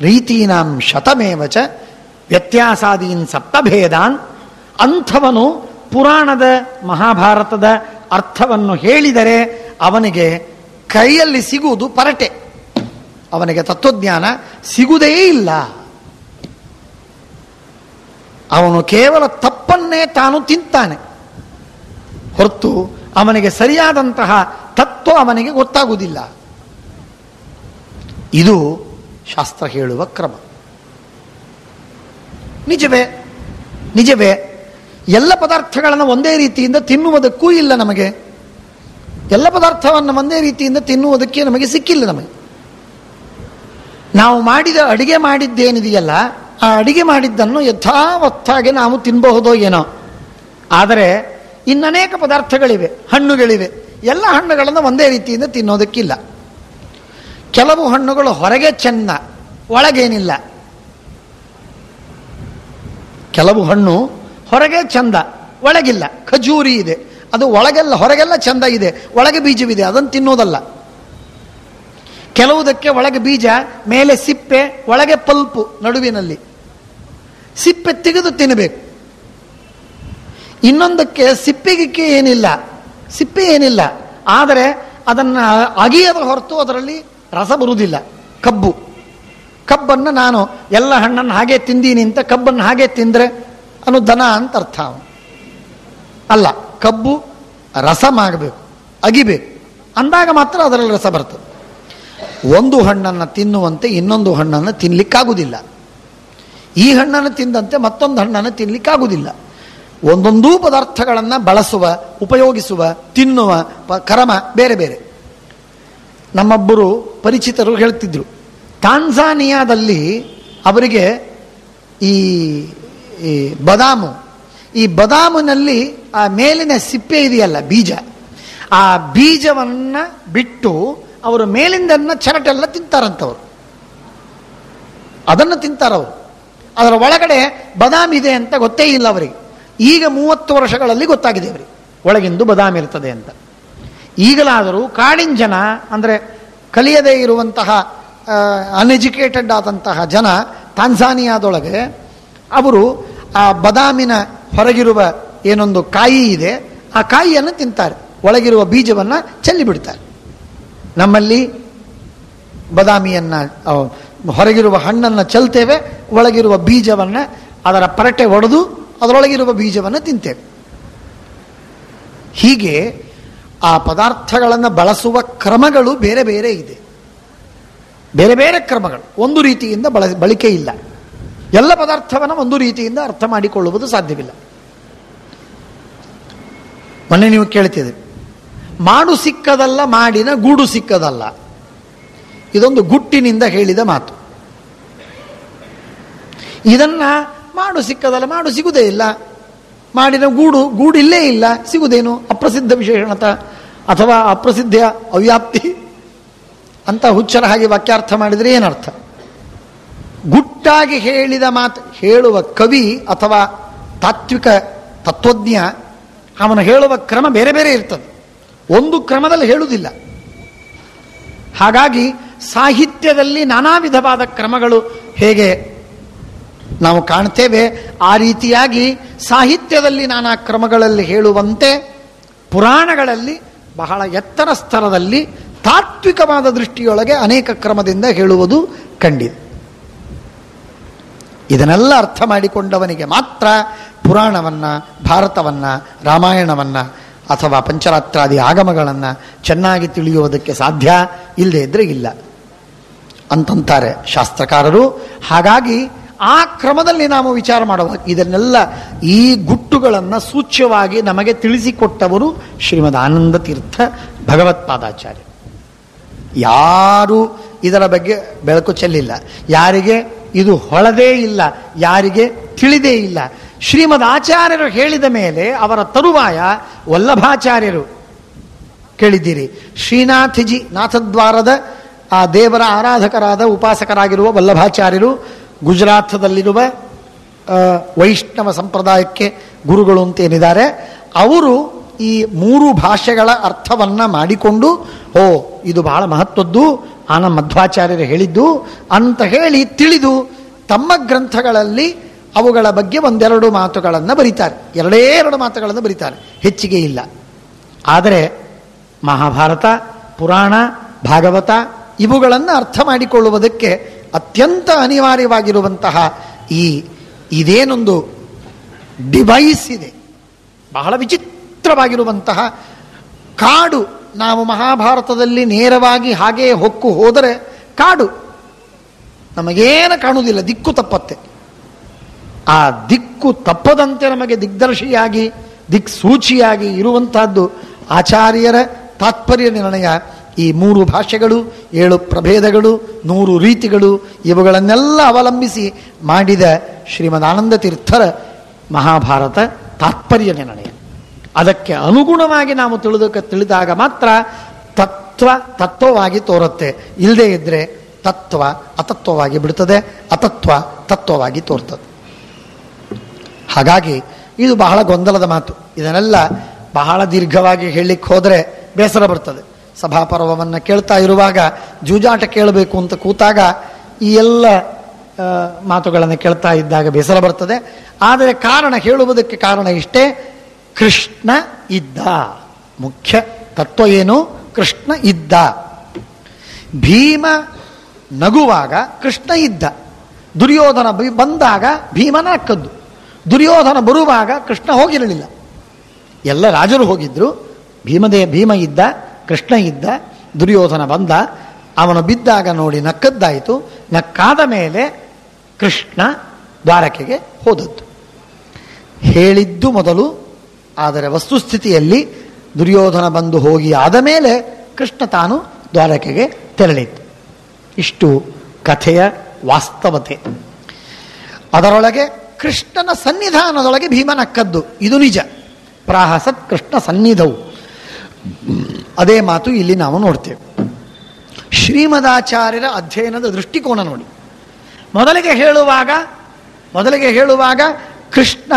ರೀತೀನಾಂ ಶತಮೇವಚ ವ್ಯತ್ಯಾಸಾದೀನ್ ಸಪ್ತಭೇದಾನ್. ಅಂಥವನು ಪುರಾಣದ ಮಹಾಭಾರತದ ಅರ್ಥವನ್ನು ಹೇಳಿದರೆ ಅವನಿಗೆ ಕೈಯಲ್ಲಿ ಸಿಗುವುದು ಪರಟೆ, ಅವನಿಗೆ ತತ್ವಜ್ಞಾನ ಸಿಗುವುದೇ ಇಲ್ಲ. ಅವನು ಕೇವಲ ತಪ್ಪನ್ನೇ ತಾನು ತಿಂತಾನೆ ಹೊರತು ಅವನಿಗೆ ಸರಿಯಾದಂತಹ ತತ್ವ ಅವನಿಗೆ ಗೊತ್ತಾಗುವುದಿಲ್ಲ. ಇದು ಶಾಸ್ತ್ರ ಹೇಳುವ ಕ್ರಮ. ನಿಜವೇ ನಿಜವೇ ಎಲ್ಲ ಪದಾರ್ಥಗಳನ್ನು ಒಂದೇ ರೀತಿಯಿಂದ ತಿನ್ನುವುದಕ್ಕೂ ಇಲ್ಲ ನಮಗೆ. ಎಲ್ಲ ಪದಾರ್ಥವನ್ನು ಒಂದೇ ರೀತಿಯಿಂದ ತಿನ್ನುವುದಕ್ಕೆ ನಮಗೆ ಸಿಕ್ಕಿಲ್ಲ. ನಮಗೆ ನಾವು ಮಾಡಿದ ಅಡಿಗೆ ಮಾಡಿದ್ದೇನಿದೆಯಲ್ಲ, ಆ ಅಡಿಗೆ ಮಾಡಿದ್ದನ್ನು ಯಥಾವತ್ತಾಗಿ ನಾವು ತಿನ್ನಬಹುದೋ ಏನೋ. ಆದರೆ ಇನ್ನನೇಕ ಪದಾರ್ಥಗಳಿವೆ, ಹಣ್ಣುಗಳಿವೆ. ಎಲ್ಲ ಹಣ್ಣುಗಳನ್ನು ಒಂದೇ ರೀತಿಯಿಂದ ತಿನ್ನೋದಕ್ಕಿಲ್ಲ. ಕೆಲವು ಹಣ್ಣುಗಳು ಹೊರಗೆ ಚೆನ್ನ, ಒಳಗೇನಿಲ್ಲ. ಕೆಲವು ಹಣ್ಣು ಹೊರಗೆ ಚಂದ, ಒಳಗಿಲ್ಲ. ಖಜೂರಿ ಇದೆ, ಅದು ಒಳಗೆಲ್ಲ ಹೊರಗೆಲ್ಲ ಚಂದ ಇದೆ, ಒಳಗೆ ಬೀಜವಿದೆ, ಅದನ್ನು ತಿನ್ನೋದಲ್ಲ. ಕೆಲವುದಕ್ಕೆ ಒಳಗೆ ಬೀಜ, ಮೇಲೆ ಸಿಪ್ಪೆ, ಒಳಗೆ ಪಲ್ಪು, ನಡುವಿನಲ್ಲಿ ಸಿಪ್ಪೆ ತೆಗೆದು ತಿನ್ನಬೇಕು. ಇನ್ನೊಂದಕ್ಕೆ ಸಿಪ್ಪೆಗಿಕ್ಕೆ ಏನಿಲ್ಲ, ಸಿಪ್ಪೆ ಏನಿಲ್ಲ, ಆದರೆ ಅದನ್ನು ಅಗಿಯದ ಹೊರತು ಅದರಲ್ಲಿ ರಸ ಬರುವುದಿಲ್ಲ. ಕಬ್ಬನ್ನು ನಾನು ಎಲ್ಲ ಹಣ್ಣನ್ನು ಹಾಗೆ ತಿಂದೀನಿ ಅಂತ ಕಬ್ಬನ್ನು ಹಾಗೆ ತಿಂದರೆ ಅನು ದನ ಅಂತ ಅರ್ಥ ಅಲ್ಲ. ಕಬ್ಬು ರಸ ಮಾಡಬೇಕು, ಅಗಿಬೇಕು, ಅಂದಾಗ ಮಾತ್ರ ಅದರಲ್ಲಿ ರಸ ಬರ್ತದೆ. ಒಂದು ಹಣ್ಣನ್ನು ತಿನ್ನುವಂತೆ ಇನ್ನೊಂದು ಹಣ್ಣನ್ನು ತಿನ್ನಲಿಕ್ಕಾಗುವುದಿಲ್ಲ. ಈ ಹಣ್ಣನ್ನು ತಿಂದಂತೆ ಮತ್ತೊಂದು ಹಣ್ಣನ್ನು ತಿನ್ನಲಿಕ್ಕಾಗುವುದಿಲ್ಲ. ಒಂದೊಂದೂ ಪದಾರ್ಥಗಳನ್ನು ಬಳಸುವ, ಉಪಯೋಗಿಸುವ, ತಿನ್ನುವ ಕ್ರಮ ಬೇರೆ ಬೇರೆ. ನಮ್ಮೊಬ್ಬರು ಪರಿಚಿತರು ಹೇಳ್ತಿದ್ರು, ತಾಂಜಾನಿಯಾದಲ್ಲಿ ಅವರಿಗೆ ಈ ಬದಾಮು, ಈ ಬದಾಮಿನಲ್ಲಿ ಆ ಮೇಲಿನ ಸಿಪ್ಪೆ ಇದೆಯಲ್ಲ, ಬೀಜ, ಆ ಬೀಜವನ್ನು ಬಿಟ್ಟು ಅವರು ಮೇಲಿಂದನ್ನ ಚರಟೆಲ್ಲ ತಿಂತಾರಂತವ್ರು. ಅದನ್ನು ತಿಂತಾರವರು. ಅದರ ಒಳಗಡೆ ಬದಾಮಿ ಇದೆ ಅಂತ ಗೊತ್ತೇ ಇಲ್ಲ ಅವರಿಗೆ. ಈಗ 30 ವರ್ಷಗಳಲ್ಲಿ ಗೊತ್ತಾಗಿದೆ ಅವರಿಗೆ ಒಳಗಿಂದು ಬದಾಮಿ ಇರ್ತದೆ ಅಂತ. ಈಗಲಾದರೂ ಕಾಡಿನ ಜನ, ಅಂದರೆ ಕಲಿಯದೇ ಇರುವಂತಹ ಅನ್ಎಜುಕೇಟೆಡ್ ಆದಂತಹ ಜನ ತಾಂಜಾನಿಯಾದೊಳಗೆ ಅವರು ಆ ಬದಾಮಿನ ಹೊರಗಿರುವ ಏನೊಂದು ಕಾಯಿ ಇದೆ, ಆ ಕಾಯಿಯನ್ನು ತಿಂತಾರೆ, ಒಳಗಿರುವ ಬೀಜವನ್ನು ಚೆಲ್ಲಿಬಿಡ್ತಾರೆ. ನಮ್ಮಲ್ಲಿ ಬದಾಮಿಯನ್ನು, ಹೊರಗಿರುವ ಹಣ್ಣನ್ನು ಚೆಲ್ತೇವೆ, ಒಳಗಿರುವ ಬೀಜವನ್ನು ಅದರ ಪರಟೆ ಒಡೆದು ಅದರೊಳಗಿರುವ ಬೀಜವನ್ನು ತಿಂತೇವೆ. ಹೀಗೆ ಆ ಪದಾರ್ಥಗಳನ್ನು ಬಳಸುವ ಕ್ರಮಗಳು ಬೇರೆ ಬೇರೆ ಇದೆ, ಬೇರೆ ಬೇರೆ ಕ್ರಮಗಳು. ಒಂದು ರೀತಿಯಿಂದ ಬಳಕೆ ಇಲ್ಲ. ಎಲ್ಲ ಪದಾರ್ಥವನ್ನು ಒಂದು ರೀತಿಯಿಂದ ಅರ್ಥ ಮಾಡಿಕೊಳ್ಳುವುದು ಸಾಧ್ಯವಿಲ್ಲ. ಮೊನ್ನೆ ನೀವು ಕೇಳ್ತಿದ್ರಿ, ಮಾಡು ಸಿಕ್ಕದಲ್ಲ, ಮಾಡಿನ ಗೂಡು ಸಿಕ್ಕದಲ್ಲ. ಇದೊಂದು ಗುಟ್ಟಿನಿಂದ ಹೇಳಿದ ಮಾತು. ಇದನ್ನ ಮಾಡು ಸಿಕ್ಕದಲ್ಲ, ಮಾಡು ಸಿಗುವುದೇ ಇಲ್ಲ, ಮಾಡಿನ ಗೂಡು ಇಲ್ಲೇ ಇಲ್ಲ, ಸಿಗುವುದೇನು? ಅಪ್ರಸಿದ್ಧ ವಿಶೇಷಣತ ಅಥವಾ ಅಪ್ರಸಿದ್ಧ ಅವ್ಯಾಪ್ತಿ ಅಂತ ಹುಚ್ಚರ ಹಾಗೆ ವಾಕ್ಯಾರ್ಥ ಮಾಡಿದರೆ ಏನರ್ಥ? ಗುಟ್ಟಾಗಿ ಹೇಳಿದ ಮಾತು ಹೇಳುವ ಕವಿ ಅಥವಾ ತಾತ್ವಿಕ ತತ್ವಜ್ಞ, ಅವನು ಹೇಳುವ ಕ್ರಮ ಬೇರೆ ಬೇರೆ ಇರ್ತದೆ, ಒಂದು ಕ್ರಮದಲ್ಲಿ ಹೇಳುವುದಿಲ್ಲ. ಹಾಗಾಗಿ ಸಾಹಿತ್ಯದಲ್ಲಿ ನಾನಾ ವಿಧವಾದ ಕ್ರಮಗಳು ಹೇಗೆ ನಾವು ಕಾಣ್ತೇವೆ, ಆ ರೀತಿಯಾಗಿ ಸಾಹಿತ್ಯದಲ್ಲಿ ನಾನಾ ಕ್ರಮಗಳಲ್ಲಿ ಹೇಳುವಂತೆ ಪುರಾಣಗಳಲ್ಲಿ ಬಹಳ ಎತ್ತರ ಸ್ತರದಲ್ಲಿ ತಾತ್ವಿಕವಾದ ದೃಷ್ಟಿಯೊಳಗೆ ಅನೇಕ ಕ್ರಮದಿಂದ ಹೇಳುವುದು ಕಂಡಿದೆ. ಇದನ್ನೆಲ್ಲ ಅರ್ಥ ಮಾಡಿಕೊಂಡವನಿಗೆ ಮಾತ್ರ ಪುರಾಣವನ್ನು, ಭಾರತವನ್ನು, ರಾಮಾಯಣವನ್ನು ಅಥವಾ ಪಂಚರಾತ್ರಾದಿ ಆಗಮಗಳನ್ನು ಚೆನ್ನಾಗಿ ತಿಳಿಯುವುದಕ್ಕೆ ಸಾಧ್ಯ. ಇಲ್ಲದೆ ಇದ್ರೆ ಇಲ್ಲ ಅಂತಂತಾರೆ ಶಾಸ್ತ್ರಕಾರರು. ಹಾಗಾಗಿ ಆ ಕ್ರಮದಲ್ಲಿ ನಾವು ವಿಚಾರ ಮಾಡುವಾಗ ಇದನ್ನೆಲ್ಲ, ಈ ಗುಟ್ಟುಗಳನ್ನು ಸೂಚ್ಯವಾಗಿ ನಮಗೆ ತಿಳಿಸಿಕೊಟ್ಟವರು ಶ್ರೀಮದ್ ಆನಂದ ತೀರ್ಥ ಭಗವತ್ಪಾದಾಚಾರ್ಯ. ಯಾರೂ ಇದರ ಬಗ್ಗೆ ಬೆಳಕು ಚೆಲ್ಲಿಲ್ಲ. ಯಾರಿಗೆ ಇದು ಹೊಳದೇ ಇಲ್ಲ, ಯಾರಿಗೆ ತಿಳಿದೇ ಇಲ್ಲ. ಶ್ರೀಮದ್ ಆಚಾರ್ಯರು ಹೇಳಿದ ಮೇಲೆ ಅವರ ತರುವಾಯ ವಲ್ಲಭಾಚಾರ್ಯರು ಕೇಳಿದ್ದೀರಿ. ಶ್ರೀನಾಥಜಿ, ನಾಥದ್ವಾರದ ಆ ದೇವರ ಆರಾಧಕರಾದ ಉಪಾಸಕರಾಗಿರುವ ವಲ್ಲಭಾಚಾರ್ಯರು ಗುಜರಾತದಲ್ಲಿರುವ ವೈಷ್ಣವ ಸಂಪ್ರದಾಯಕ್ಕೆ ಗುರುಗಳು ಅಂತೇನಿದ್ದಾರೆ, ಅವರು ಈ 3 ಭಾಷೆಗಳ ಅರ್ಥವನ್ನ ಮಾಡಿಕೊಂಡು, ಇದು ಬಹಳ ಮಹತ್ವದ್ದು, ಮಧ್ವಾಚಾರ್ಯರು ಹೇಳಿದ್ದು ಅಂತ ಹೇಳಿ ತಿಳಿದು ತಮ್ಮ ಗ್ರಂಥಗಳಲ್ಲಿ ಅವುಗಳ ಬಗ್ಗೆ 1-2 ಮಾತುಗಳನ್ನು ಬರೀತಾರೆ. 2 ಮಾತುಗಳನ್ನು ಬರೀತಾರೆ, ಹೆಚ್ಚಿಗೆ ಇಲ್ಲ. ಆದರೆ ಮಹಾಭಾರತ, ಪುರಾಣ, ಭಾಗವತ ಇವುಗಳನ್ನು ಅರ್ಥ ಮಾಡಿಕೊಳ್ಳುವುದಕ್ಕೆ ಅತ್ಯಂತ ಅನಿವಾರ್ಯವಾಗಿರುವಂತಹ ಇದೇನೊಂದು ಡಿವೈಸ್ ಇದೆ, ಬಹಳ ವಿಚಿತ್ರವಾಗಿರುವಂತಹ ಕಾಡು. ನಾವು ಮಹಾಭಾರತದಲ್ಲಿ ನೇರವಾಗಿ ಹಾಗೆಯೇ ಹೊಕ್ಕು ಹೋದರೆ ಕಾಡು, ನಮಗೇನು ಕಾಣುವುದಿಲ್ಲ, ದಿಕ್ಕು ತಪ್ಪತ್ತೆ. ಆ ದಿಕ್ಕು ತಪ್ಪದಂತೆ ನಮಗೆ ದಿಗ್ದರ್ಶಿಯಾಗಿ ದಿಕ್ಸೂಚಿಯಾಗಿ ಇರುವಂತಹದ್ದು ಆಚಾರ್ಯರ ತಾತ್ಪರ್ಯ ನಿರ್ಣಯ. ಈ 3 ಭಾಷೆಗಳು, 7 ಪ್ರಭೇದಗಳು, 100 ರೀತಿಗಳು, ಇವುಗಳನ್ನೆಲ್ಲ ಅವಲಂಬಿಸಿ ಮಾಡಿದ ಶ್ರೀಮದಾನಂದ ತೀರ್ಥರ ಮಹಾಭಾರತ ತಾತ್ಪರ್ಯ ನಿರ್ಣಯ. ಅದಕ್ಕೆ ಅನುಗುಣವಾಗಿ ನಾವು ತಿಳಿದಾಗ ಮಾತ್ರ ತತ್ವವಾಗಿ ತೋರುತ್ತೆ. ಇಲ್ಲದೇ ಇದ್ದರೆ ತತ್ವ ಅತತ್ವವಾಗಿ ಬಿಡುತ್ತದೆ, ಅತತ್ವ ತತ್ವವಾಗಿ ತೋರ್ತದೆ. ಹಾಗಾಗಿ ಇದು ಬಹಳ ಗೊಂದಲದ ಮಾತು. ಇದನ್ನೆಲ್ಲ ಬಹಳ ದೀರ್ಘವಾಗಿ ಹೇಳಲಿಕ್ಕೆ ಹೋದರೆ ಬೇಸರ ಬರ್ತದೆ. ಸಭಾಪರ್ವವನ್ನು ಕೇಳ್ತಾ ಇರುವಾಗ ಜೂಜಾಟ ಕೇಳಬೇಕು ಅಂತ ಕೂತಾಗ ಈ ಎಲ್ಲ ಮಾತುಗಳನ್ನು ಕೇಳ್ತಾ ಇದ್ದಾಗ ಬೇಸರ ಬರ್ತದೆ. ಆದರೆ ಹೇಳುವುದಕ್ಕೆ ಕಾರಣ ಇಷ್ಟೇ, ಕೃಷ್ಣ ಇದ್ದ. ಮುಖ್ಯ ತತ್ವ ಏನು? ಕೃಷ್ಣ ಇದ್ದ. ಭೀಮ ನಗುವಾಗ ಕೃಷ್ಣ ಇದ್ದ. ದುರ್ಯೋಧನ ಬಂದಾಗ ಭೀಮನ ಅಕ್ಕದ್ದು. ದುರ್ಯೋಧನ ಬರುವಾಗ ಕೃಷ್ಣ ಹೋಗಿರಲಿಲ್ಲ. ಎಲ್ಲ ರಾಜರು ಹೋಗಿದ್ರು. ಭೀಮ ಇದ್ದ, ಕೃಷ್ಣ ಇದ್ದ. ದುರ್ಯೋಧನ ಬಂದ, ಅವನು ಬಿದ್ದಾಗ ನೋಡಿ ನಕ್ಕದ್ದಾಯಿತು. ನಕ್ಕಾದ ಮೇಲೆ ಕೃಷ್ಣ ದ್ವಾರಕೆಗೆ ಹೋದದ್ದು. ಹೇಳಿದ್ದು ಮೊದಲು, ಆದರೆ ವಸ್ತುಸ್ಥಿತಿಯಲ್ಲಿ ದುರ್ಯೋಧನ ಬಂದು ಹೋಗಿ ಆದ ಮೇಲೆ ಕೃಷ್ಣ ತಾನು ದ್ವಾರಕೆಗೆ ತೆರಳಿತು. ಇಷ್ಟು ಕಥೆಯ ವಾಸ್ತವತೆ. ಅದರೊಳಗೆ ಕೃಷ್ಣನ ಸನ್ನಿಧಾನದೊಳಗೆ ಭೀಮನಕ್ಕದ್ದು ಇದು ನಿಜ. ಪ್ರಾಹಸತ್ ಕೃಷ್ಣ ಸನ್ನಿಧವು, ಅದೇ ಮಾತು ಇಲ್ಲಿ ನಾವು ನೋಡ್ತೇವೆ. ಶ್ರೀಮದಾಚಾರ್ಯರ ಅಧ್ಯಯನದ ದೃಷ್ಟಿಕೋನ ನೋಡಿ. ಮೊದಲಿಗೆ ಹೇಳುವಾಗ ಕೃಷ್ಣ